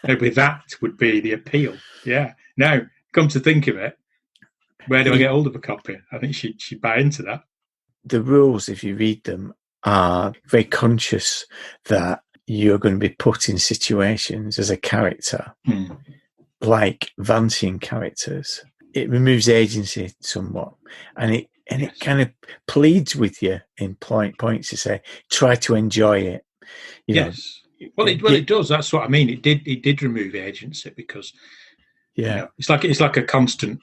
[SPEAKER 7] Maybe that would be the appeal. Yeah. Now, come to think of it, where do I get hold of a copy? I think she'd buy into that.
[SPEAKER 2] The rules, if you read them, are very conscious that you're going to be put in situations as a character, like Vancian characters. It removes agency somewhat, and it kind of pleads with you in points to say, try to enjoy it.
[SPEAKER 7] Yes. Well, it does. That's what I mean. It did remove agency because it's like a constant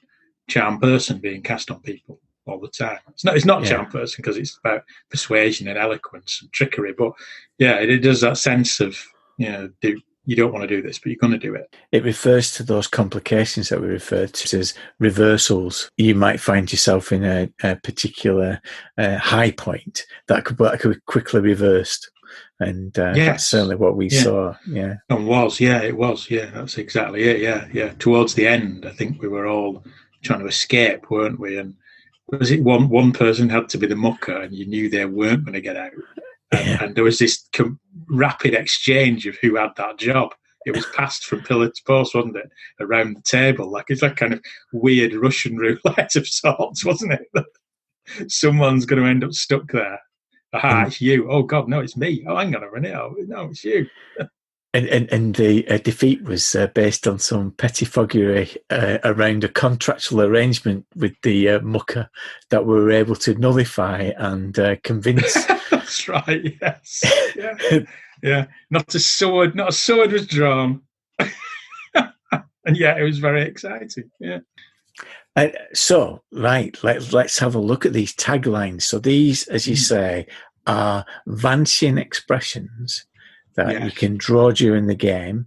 [SPEAKER 7] charm person being cast on people all the time. It's not charm person because it's about persuasion and eloquence and trickery, but it does that sense of you don't want to do this, but you're going to do it.
[SPEAKER 2] It refers to those complications that we refer to as reversals. You might find yourself in a particular high point that could be quickly reversed. And that's certainly what we saw. Yeah.
[SPEAKER 7] And it was. Yeah, that's exactly it. Yeah. Towards the end, I think we were all trying to escape, weren't we? And was it one person had to be the mucker and you knew they weren't going to get out? And there was this rapid exchange of who had that job. It was passed from pillar to post, wasn't it? Around the table. It's like kind of weird Russian roulette of sorts, wasn't it? Someone's going to end up stuck there. Aha, it's you. Oh, God, no, it's me. Oh, hang on a minute. Oh, no, it's you.
[SPEAKER 2] And the defeat was based on some pettifoggery around a contractual arrangement with the mucker that we were able to nullify and convince.
[SPEAKER 7] That's right. Yes. Yeah. Not a sword was drawn. And it was very exciting. Yeah.
[SPEAKER 2] So, right, let's have a look at these taglines. So these, as you say, are Vancian expressions that you can draw during the game,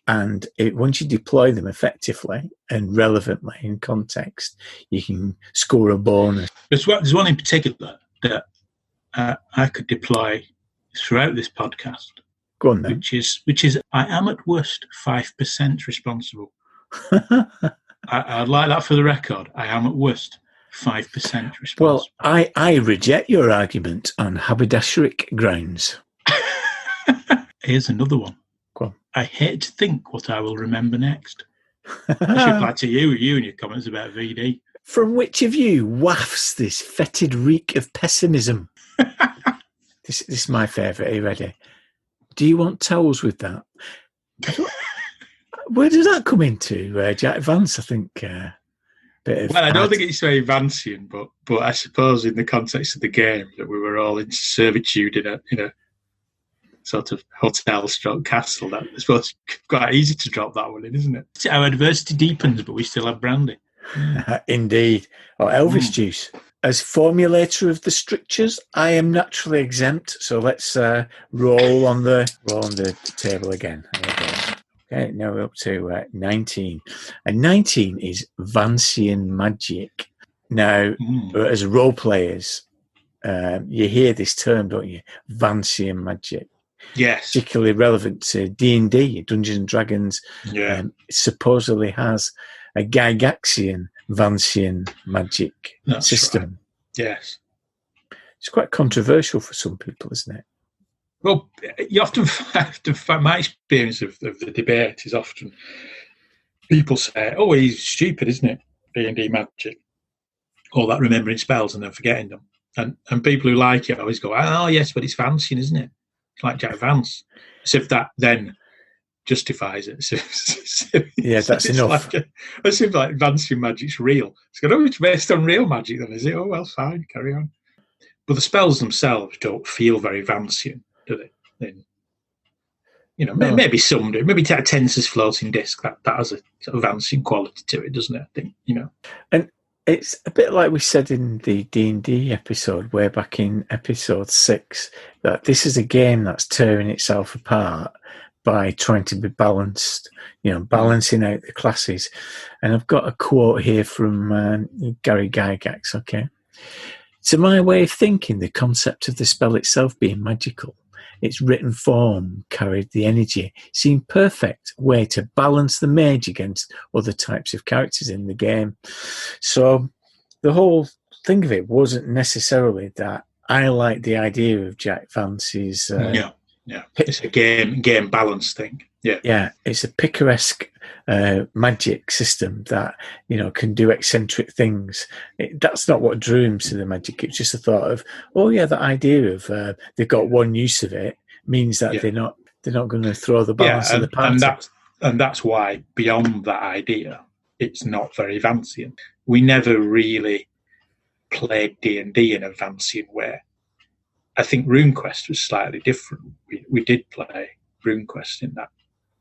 [SPEAKER 2] and once you deploy them effectively and relevantly in context, you can score a bonus.
[SPEAKER 7] There's one in particular that I could deploy throughout this podcast.
[SPEAKER 2] Go on then.
[SPEAKER 7] Which is I am at worst 5% responsible. I'd like that for the record. I am at worst 5% responsible.
[SPEAKER 2] Well, I reject your argument on haberdasheric grounds.
[SPEAKER 7] Here's another one.
[SPEAKER 2] Go on.
[SPEAKER 7] I hate to think what I will remember next. I should apply to you and your comments about VD.
[SPEAKER 2] From which of you wafts this fetid reek of pessimism? This is my favourite. Are you ready?
[SPEAKER 3] do you want towels with that? Where does that come into? Jack Vance, I think.
[SPEAKER 7] Well, I don't think it's very Vancian, but I suppose in the context of the game that we were all in servitude in a sort of hotel/castle. That I suppose it's quite easy to drop that one in, isn't it? Our adversity deepens, but we still have brandy.
[SPEAKER 3] Indeed. Or Elvis juice. As formulator of the strictures, I am naturally exempt. So let's roll on the table again. Okay, now we're up to 19. And 19 is Vancian magic. Now, as role players, you hear this term, don't you? Vancian magic.
[SPEAKER 7] Yes.
[SPEAKER 3] Particularly relevant to D&D, Dungeons and Dragons.
[SPEAKER 7] Yeah.
[SPEAKER 3] Supposedly has a Gygaxian Vancian magic system.
[SPEAKER 7] Right. Yes.
[SPEAKER 3] It's quite controversial for some people, isn't it?
[SPEAKER 7] Well, you often have to find, my experience of the debate is often people say, oh, he's stupid, isn't it? D&D magic. All that remembering spells and then forgetting them. And people who like it always go, oh, yes, but it's Vancian, isn't it? It's like Jack Vance. As if that then justifies it.
[SPEAKER 3] Yeah, that's enough.
[SPEAKER 7] As if like Vancian magic's real. It's got, oh, it's based on real magic then, is it? Oh, well, fine, carry on. But the spells themselves don't feel very Vancian, do they? Then, maybe some do. Maybe Tensor's floating disc, that has a sort of Vancian quality to it, doesn't it? I think,
[SPEAKER 3] And it's a bit like we said in the D&D episode, way back in episode 6, that this is a game that's tearing itself apart by trying to be balanced, balancing out the classes. And I've got a quote here from Gary Gygax, okay? To my way of thinking, the concept of the spell itself being magical, its written form carried the energy, seemed perfect way to balance the mage against other types of characters in the game. So the whole thing of it wasn't necessarily that I like the idea of Jack Vance's...
[SPEAKER 7] Yeah, it's a game balance thing.
[SPEAKER 3] Yeah, it's a picaresque magic system that can do eccentric things. That's not what drew him to the magic. It's just a thought of, that idea of they've got one use of it means that they're not going to throw the balance of the party.
[SPEAKER 7] And that's why beyond that idea, it's not very Vancian. We never really played D&D in a Vancian way. I think RuneQuest was slightly different. We did play RuneQuest in that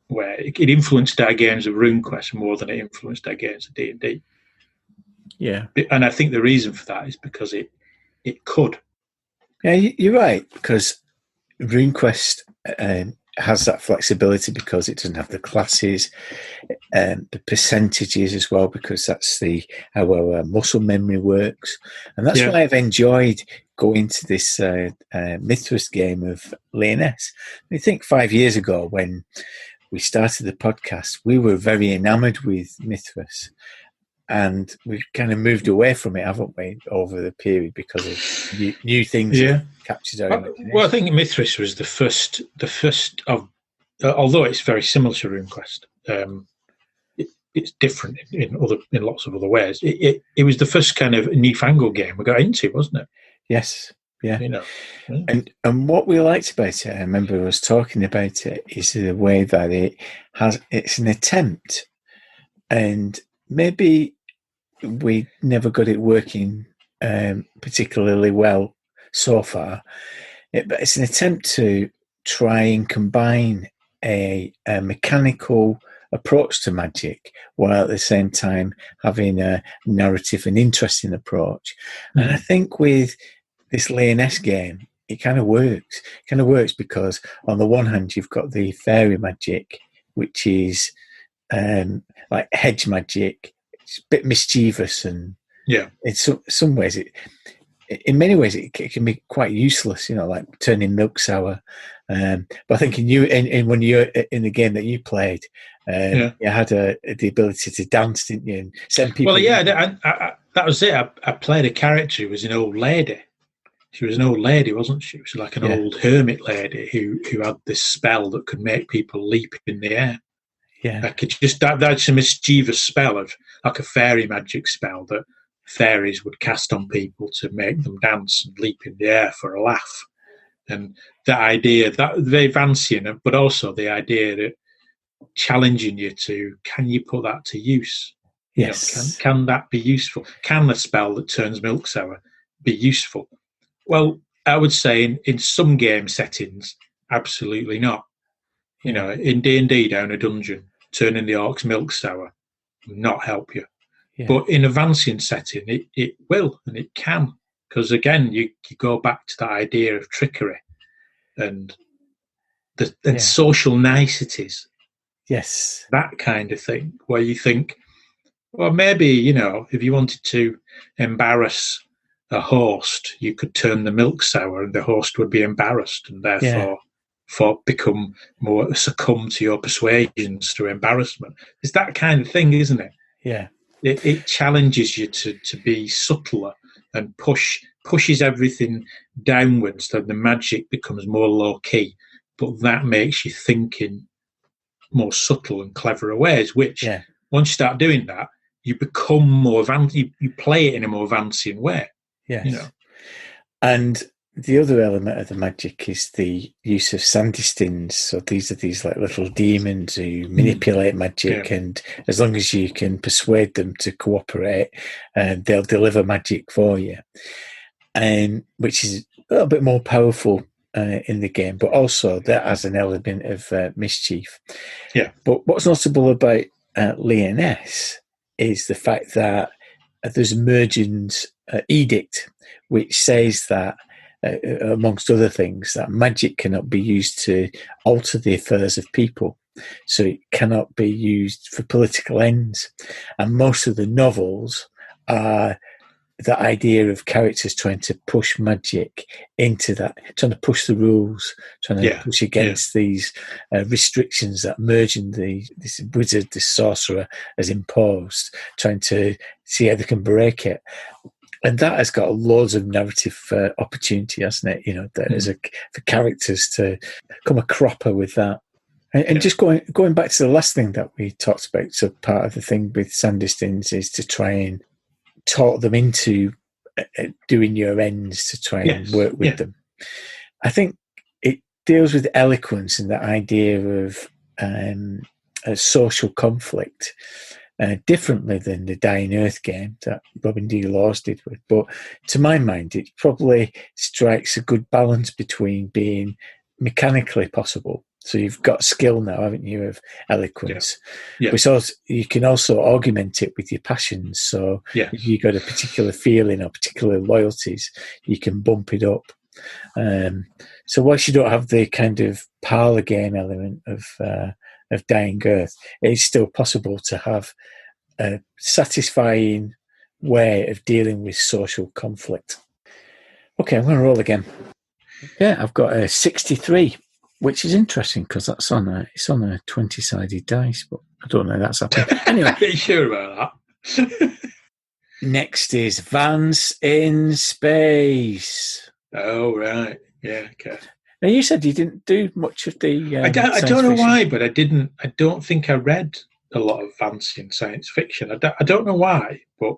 [SPEAKER 7] way. It influenced our games of RuneQuest more than it influenced our games of D&D.
[SPEAKER 3] Yeah.
[SPEAKER 7] And I think the reason for that is because it could.
[SPEAKER 3] Yeah, you're right, because RuneQuest has that flexibility because it doesn't have the classes, the percentages as well, because that's how our muscle memory works. And that's why I've enjoyed going to this Mithras game of Lyonesse. I think 5 years ago when we started the podcast, we were very enamoured with Mithras. And we've kind of moved away from it, haven't we, over the period because of new things that captured our imagination.
[SPEAKER 7] Well, I think Mithras was the first of, although it's very similar to RuneQuest, it's different in lots of other ways. It was the first kind of newfangled game we got into, wasn't it?
[SPEAKER 3] Yes, yeah. And what we liked about it, I remember us talking about it, is the way that it's an attempt, and maybe we never got it working particularly well so far, but it's an attempt to try and combine a mechanical approach to magic while at the same time having a narrative and interesting approach. And I think with this Lyonesse game, it kind of works. It kind of works because on the one hand, you've got the fairy magic, which is like hedge magic. It's a bit mischievous, and in some ways, in many ways, it can be quite useless. Like turning milk sour. But I think when you're in the game that you played, you had the ability to dance, didn't you? And send people.
[SPEAKER 7] Well, that was it. I played a character who was an old lady. She was an old lady, wasn't she? She was like an old hermit lady who had this spell that could make people leap in the air.
[SPEAKER 3] Yeah,
[SPEAKER 7] I could just that's a mischievous spell of like a fairy magic spell that fairies would cast on people to make them dance and leap in the air for a laugh. And that idea, that very Vancian, but also the idea that challenging you to, can you put that to use?
[SPEAKER 2] Yes.
[SPEAKER 7] Can that be useful? Can a spell that turns milk sour be useful? Well, I would say in some game settings, absolutely not. In D&D down a dungeon, turning the orcs milk sour will not help you.
[SPEAKER 2] Yeah.
[SPEAKER 7] But in a Vancian setting, it will, and it can. Because again, you go back to that idea of trickery and social niceties.
[SPEAKER 2] Yes.
[SPEAKER 7] That kind of thing, where you think, well, maybe, if you wanted to embarrass a host, you could turn the milk sour and the host would be embarrassed and therefore become more succumb to your persuasions through embarrassment. It's that kind of thing, isn't it?
[SPEAKER 2] Yeah.
[SPEAKER 7] It challenges you to be subtler and pushes everything downwards so the magic becomes more low-key, but that makes you think in more subtle and cleverer ways, which once you start doing that, you become more you play it in a more Vancian way.
[SPEAKER 2] Yes. And the other element of the magic is the use of sandistins. So these are these like little demons who manipulate magic, and as long as you can persuade them to cooperate, they'll deliver magic for you, and which is a little bit more powerful in the game, but also that has an element of mischief.
[SPEAKER 7] Yeah.
[SPEAKER 2] But what's notable about Lyonesse is the fact that there's Mergen's edict, which says that, amongst other things, that magic cannot be used to alter the affairs of people. So it cannot be used for political ends. And most of the novels are the idea of characters trying to push magic into that, trying to push the rules, trying to push against these restrictions that Mergen, this wizard, this sorcerer, has imposed, trying to see how they can break it. And that has got loads of narrative opportunity, hasn't it? For characters to come a cropper with that. And just going back to the last thing that we talked about, so part of the thing with sandistins is to try and talk them into doing your ends, to try and work with them. I think it deals with eloquence and the idea of a social conflict differently than the Dying Earth game that Robin D. Laws did with. But to my mind, it probably strikes a good balance between being mechanically possible. So you've got skill now, haven't you, of eloquence.
[SPEAKER 7] Yeah.
[SPEAKER 2] But you can also augment it with your passions. So if you've got a particular feeling or particular loyalties, you can bump it up. So whilst you don't have the kind of parlour game element of Dying Earth, it's still possible to have a satisfying way of dealing with social conflict. Okay, I'm going to roll again. Yeah, I've got a 63. Which is interesting because it's on a 20-sided dice, but I don't know that's happened. Anyway,
[SPEAKER 7] are you sure about that?
[SPEAKER 2] Next is Vans in Space.
[SPEAKER 7] Oh right, yeah, okay.
[SPEAKER 2] Now you said you didn't do much of the.
[SPEAKER 7] I don't know why, but I didn't. I don't think I read a lot of Vancian science fiction. I don't know why, but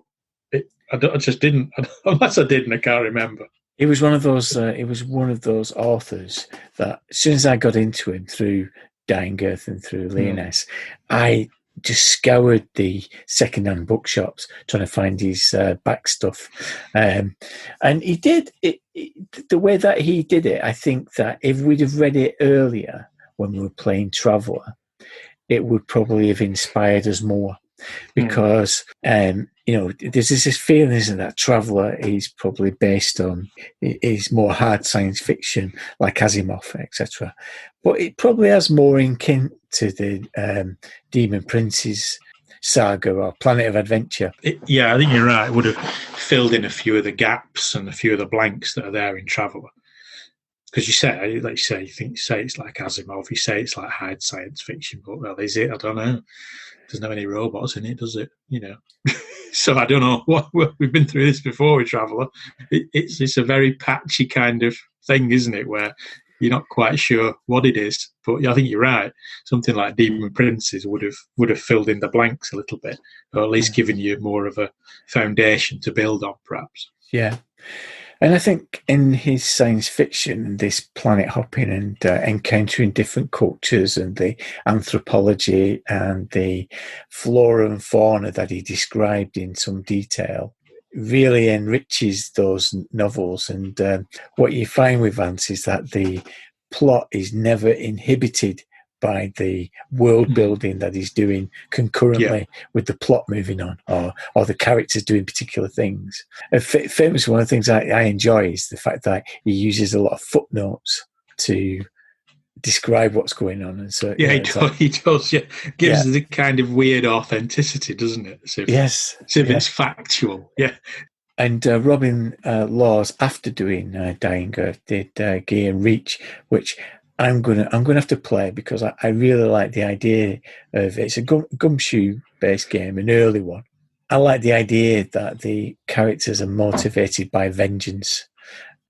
[SPEAKER 7] I just didn't. Unless I did, and I can't remember.
[SPEAKER 2] He was one of those. He was one of those authors that, as soon as I got into him through Dying Earth and through Lyonesse, I just scoured the second-hand bookshops trying to find his back stuff. And he did it the way that he did it. I think that if we'd have read it earlier when we were playing Traveller, it would probably have inspired us more. Because there's this feeling, isn't that Traveller is probably based on is more hard science fiction like Asimov, etc. But it probably has more in kin to the Demon Prince's saga or Planet of Adventure.
[SPEAKER 7] I think you're right. It would have filled in a few of the gaps and a few of the blanks that are there in Traveller. Because you say, like you say, say it's like Asimov, you say it's like hard science fiction, but well, is it? I don't know. There's not any robots in it, does it? So I don't know what we've been through this before with Traveller. It's a very patchy kind of thing, isn't it? Where you're not quite sure what it is. But I think you're right. Something like Demon Princes would have filled in the blanks a little bit, or at least given you more of a foundation to build on, perhaps.
[SPEAKER 2] Yeah. And I think in his science fiction, this planet hopping and encountering different cultures and the anthropology and the flora and fauna that he described in some detail really enriches those novels. And what you find with Vance is that the plot is never inhibited by the world building that he's doing concurrently with the plot moving on, or the characters doing particular things. Famous one of the things I enjoy is the fact that he uses a lot of footnotes to describe what's going on. And so
[SPEAKER 7] he does. Yeah, gives the kind of weird authenticity, doesn't it? As if it's factual. Yeah.
[SPEAKER 2] And Robin Laws, after doing Dying Earth, did Gear Reach, which I'm gonna have to play because I really like the idea of it's a gumshoe based game, an early one. I like the idea that the characters are motivated by vengeance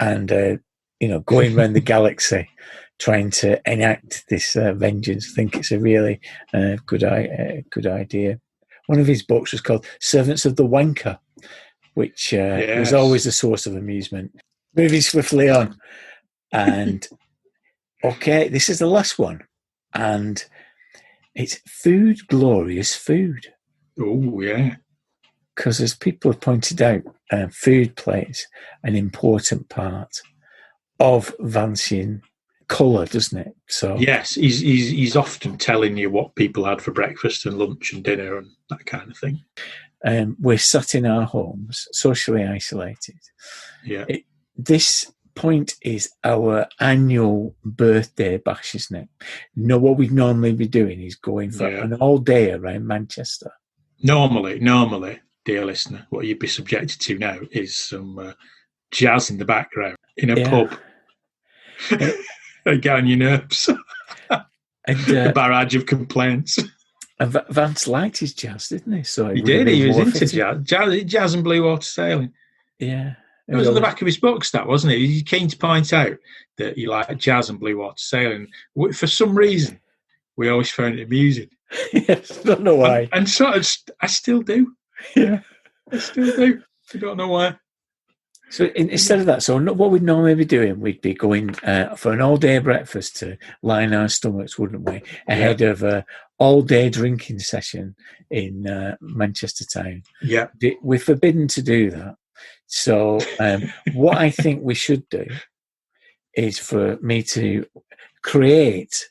[SPEAKER 2] and going around the galaxy trying to enact this vengeance. I think it's a really good idea. One of his books was called Servants of the Wanker, which was always a source of amusement. Moving swiftly on, and okay, this is the last one, and it's Food, Glorious Food.
[SPEAKER 7] Oh, yeah.
[SPEAKER 2] Because as people have pointed out, food plays an important part of Vancian colour, doesn't it? So
[SPEAKER 7] yes, he's often telling you what people had for breakfast and lunch and dinner and that kind of thing.
[SPEAKER 2] We're sat in our homes, socially isolated.
[SPEAKER 7] Yeah.
[SPEAKER 2] This point is our annual birthday bash, isn't it? What we'd normally be doing is going for an all day around Manchester.
[SPEAKER 7] Normally, dear listener, what you'd be subjected to now is some jazz in the background in a pub. Get on your nerves.
[SPEAKER 2] And,
[SPEAKER 7] a barrage of complaints.
[SPEAKER 2] And Vance liked his jazz, didn't he? So
[SPEAKER 7] he did. He was into jazz and blue water sailing.
[SPEAKER 2] Yeah.
[SPEAKER 7] It was on the back of his books, that, wasn't it? He's keen to point out that he liked jazz and blue water sailing. For some reason, we always found it amusing.
[SPEAKER 2] Yes, I don't know why.
[SPEAKER 7] And sort of, I still do.
[SPEAKER 2] Yeah.
[SPEAKER 7] I still do. I don't know why.
[SPEAKER 2] So instead of that, what we'd normally be doing, we'd be going for an all-day breakfast to line our stomachs, wouldn't we? Ahead of an all-day drinking session in Manchester town.
[SPEAKER 7] Yeah.
[SPEAKER 2] We're forbidden to do that. So what I think we should do is for me to create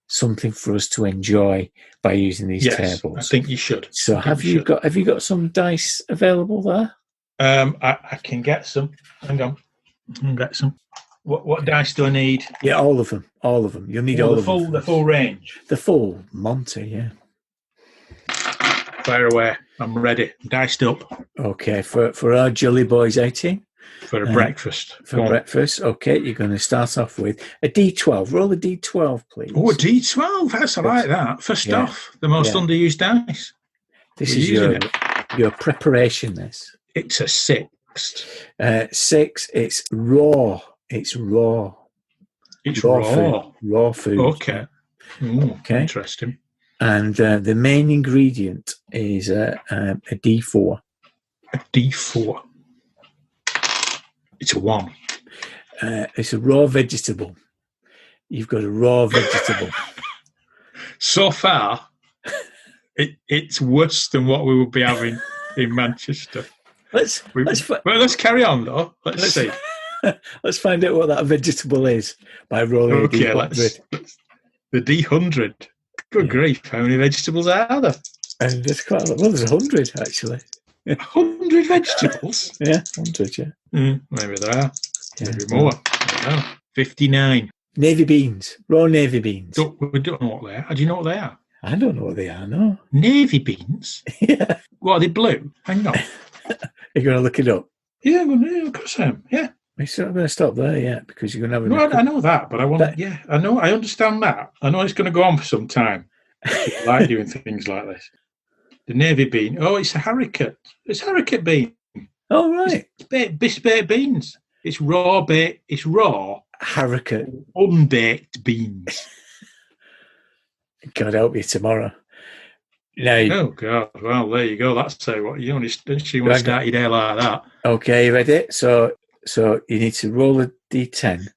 [SPEAKER 2] something for us to enjoy by using these tables.
[SPEAKER 7] I think you should.
[SPEAKER 2] So have you got some dice available there?
[SPEAKER 7] I can get some. Hang on. I can get some. What dice do I need?
[SPEAKER 2] Yeah, all of them. You'll need all of them.
[SPEAKER 7] The full range.
[SPEAKER 2] The full Monty, yeah.
[SPEAKER 7] Fire away. I'm ready. I'm diced up.
[SPEAKER 2] Okay, for our Jolly Boys outing.
[SPEAKER 7] For a breakfast.
[SPEAKER 2] For breakfast, okay, you're going to start off with a D12. Roll a D12, please.
[SPEAKER 7] Oh, a D12. I like that. First off, the most underused dice.
[SPEAKER 2] This is your preparation, this.
[SPEAKER 7] It's a 6.
[SPEAKER 2] 6, it's raw. It's raw.
[SPEAKER 7] It's raw.
[SPEAKER 2] Food. Raw food.
[SPEAKER 7] Okay. Ooh, okay. Interesting.
[SPEAKER 2] And the main ingredient is a D4.
[SPEAKER 7] A D4. It's a 1.
[SPEAKER 2] It's a raw vegetable. You've got a raw vegetable.
[SPEAKER 7] So far, it's worse than what we would be having in Manchester.
[SPEAKER 2] Let's
[SPEAKER 7] carry on though. Let's see.
[SPEAKER 2] Let's find out what that vegetable is by rolling a D100.
[SPEAKER 7] The D100. Good grief! How many vegetables are there?
[SPEAKER 2] And there's quite a lot. Well, there's 100 actually.
[SPEAKER 7] 100 vegetables?
[SPEAKER 2] Yeah, 100. Yeah.
[SPEAKER 7] Maybe there are. Maybe more. I don't know. 59.
[SPEAKER 2] Navy beans. Raw navy beans.
[SPEAKER 7] We don't know what they are. Do you know what they are?
[SPEAKER 2] I don't know what they are. No.
[SPEAKER 7] Navy beans.
[SPEAKER 2] Yeah.
[SPEAKER 7] What are they? Blue? Hang on.
[SPEAKER 2] You're going to look it up?
[SPEAKER 7] Yeah, of course I am. Yeah.
[SPEAKER 2] We're not going to stop there yet because you're going to
[SPEAKER 7] have. No, I know that, but I want. Yeah, I know. I understand that. I know it's going to go on for some time. I like doing things like this. The navy bean. Oh, it's a haricot. It's haricot bean.
[SPEAKER 2] Oh, right.
[SPEAKER 7] It's baked beans. It's raw baked. It's raw
[SPEAKER 2] haricot.
[SPEAKER 7] Unbaked beans.
[SPEAKER 2] God help you tomorrow. Now,
[SPEAKER 7] oh God! Well, there you go. That's what you want to start your day like that.
[SPEAKER 2] Okay, you ready? So So you need to roll a d10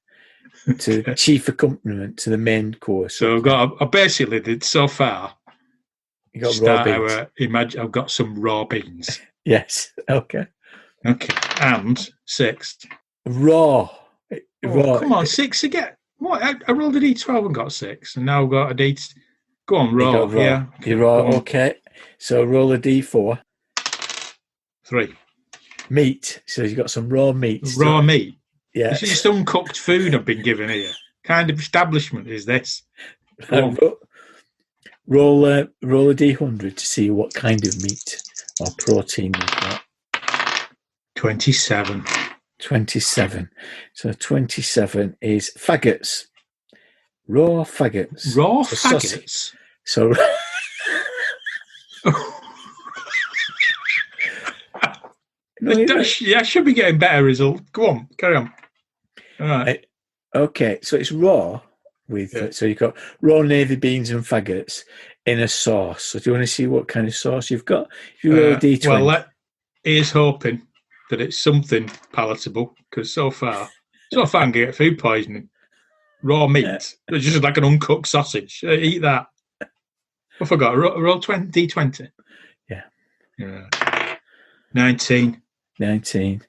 [SPEAKER 2] to chief accompaniment to the main course.
[SPEAKER 7] So I basically did so far.
[SPEAKER 2] You got raw beans.
[SPEAKER 7] Imagine I've got some raw beans.
[SPEAKER 2] Yes. Okay.
[SPEAKER 7] And 6.
[SPEAKER 2] Raw. Raw.
[SPEAKER 7] Come on, 6 again. What? I rolled a d12 and got 6, and now I've got a d. Go on, raw.
[SPEAKER 2] You got raw.
[SPEAKER 7] Yeah.
[SPEAKER 2] You're raw. Okay. So roll a d4.
[SPEAKER 7] 3.
[SPEAKER 2] Meat. So you've got some raw meat.
[SPEAKER 7] Raw meat.
[SPEAKER 2] Yeah.
[SPEAKER 7] This is just uncooked food I've been given here. Kind of establishment is this?
[SPEAKER 2] Roll a d100 to see what kind of meat or protein you've got.
[SPEAKER 7] 27.
[SPEAKER 2] 27. So 27 is faggots. Raw faggots.
[SPEAKER 7] Raw faggots?
[SPEAKER 2] So
[SPEAKER 7] I should be getting better results. Go on, carry on. All right.
[SPEAKER 2] Okay, so it's raw with so you've got raw navy beans and faggots in a sauce. So do you want to see what kind of sauce you've got? If you roll a d20.
[SPEAKER 7] Well, here's hoping that it's something palatable, because so far I'm going to get food poisoning. Raw meat. It's just like an uncooked sausage. Eat that. I forgot. Roll d20.
[SPEAKER 2] Yeah.
[SPEAKER 7] 19.
[SPEAKER 2] 19.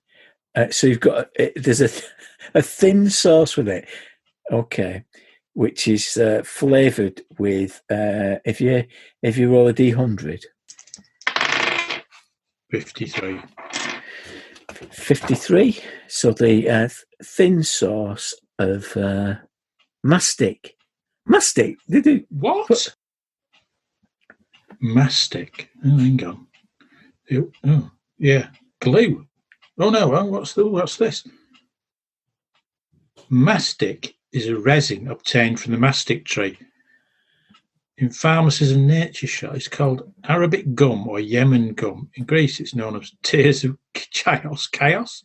[SPEAKER 2] So you've got there's a thin sauce with it. Okay, which is flavoured with if you roll a d100.
[SPEAKER 7] 53.
[SPEAKER 2] 53. So the thin sauce of mastic. Mastic. Did it?
[SPEAKER 7] What? Mastic. Oh, hang on. Oh, yeah. Glue. Oh no! What's this? Mastic is a resin obtained from the mastic tree. In pharmacies and nature shops, it's called Arabic gum or Yemen gum. In Greece, it's known as tears of chaos. Chaos?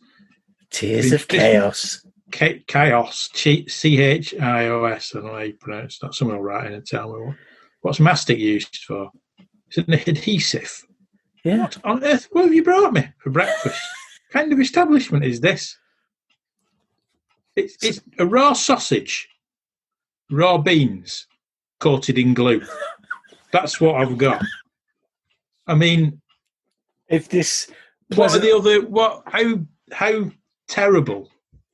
[SPEAKER 2] Tears of chaos.
[SPEAKER 7] Chaos. CHIOS. I don't know how you pronounce that. Someone will write in and tell me what's mastic used for. Is it an adhesive?
[SPEAKER 2] Yeah.
[SPEAKER 7] What on earth? What have you brought me for breakfast? What kind of establishment is this? It's a raw sausage, raw beans coated in glue. That's what I've got. I mean,
[SPEAKER 2] if this,
[SPEAKER 7] what are the other? How terrible?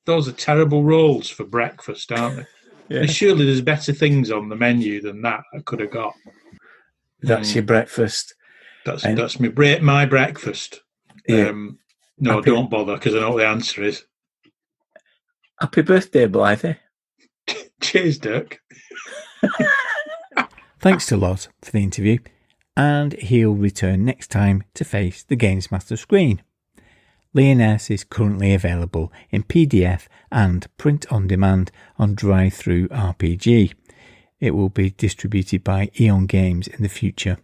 [SPEAKER 7] Those are terrible rolls for breakfast, aren't they?
[SPEAKER 2] Yeah.
[SPEAKER 7] Surely there's better things on the menu than that I could have got.
[SPEAKER 2] That's your breakfast.
[SPEAKER 7] That's my breakfast.
[SPEAKER 2] Yeah.
[SPEAKER 7] No, don't bother, because I know what the answer is.
[SPEAKER 2] Happy birthday, Blythe.
[SPEAKER 7] Cheers, Dirk.
[SPEAKER 2] Thanks to Lot for the interview, and he'll return next time to face the Games Master screen. Lyonesse is currently available in PDF and print on demand on Drive-Thru RPG. It will be distributed by Eon Games in the future.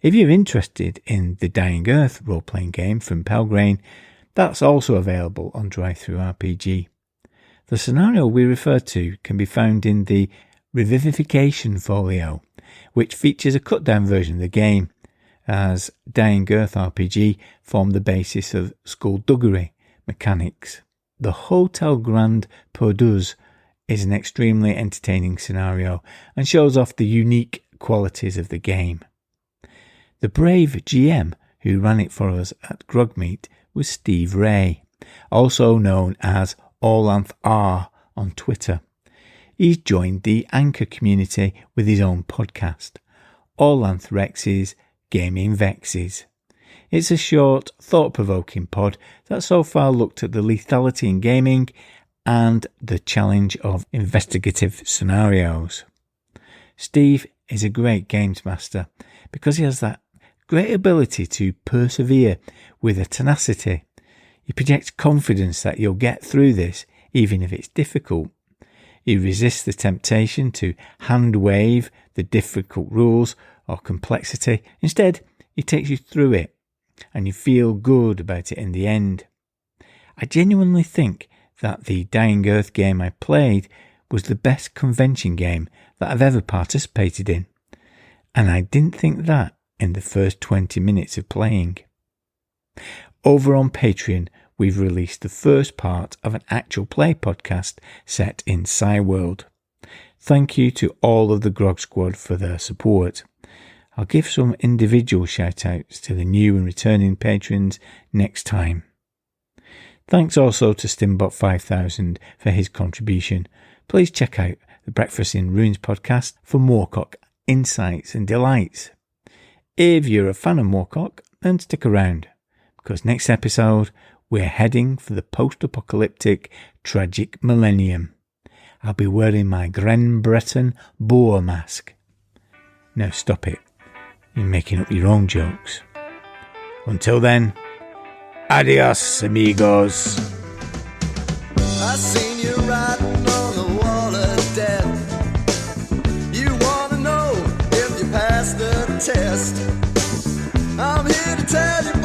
[SPEAKER 2] If you're interested in the Dying Earth role-playing game from Pelgrane, that's also available on Drive-Thru RPG. The scenario we refer to can be found in the Revivification Folio, which features a cut-down version of the game, as Dying Earth RPG formed the basis of skullduggery mechanics. The Hotel Grand Perduz is an extremely entertaining scenario and shows off the unique qualities of the game. The brave GM who ran it for us at GROGPOD was Steve Ray, also known as Orlanth R on Twitter. He's joined the Anchor community with his own podcast, Orlanth Rex's Gaming Vexes. It's a short, thought-provoking pod that so far looked at the lethality in gaming and the challenge of investigative scenarios. Steve is a great games master because he has that great ability to persevere with a tenacity. He projects confidence that you'll get through this even if it's difficult. He resists the temptation to hand-wave the difficult rules or complexity. Instead, he takes you through it and you feel good about it in the end. I genuinely think that the Dying Earth game I played was the best convention game that I've ever participated in. And I didn't think that in the first 20 minutes of playing. Over on Patreon, we've released the first part of an actual play podcast set in Psyworld. Thank you to all of the Grog Squad for their support. I'll give some individual shout-outs to the new and returning patrons next time. Thanks also to Stimbot5000 for his contribution. Please check out the Breakfast in Ruins podcast for Moorcock insights and delights. If you're a fan of Moorcock, then stick around, because next episode we're heading for the post-apocalyptic tragic millennium. I'll be wearing my Gren Breton boar mask. Now stop it. You're making up your own jokes. Until then, adios, amigos.
[SPEAKER 8] I seen you riding on the wall of death. You wanna know if you passed the test. I'm here to tell you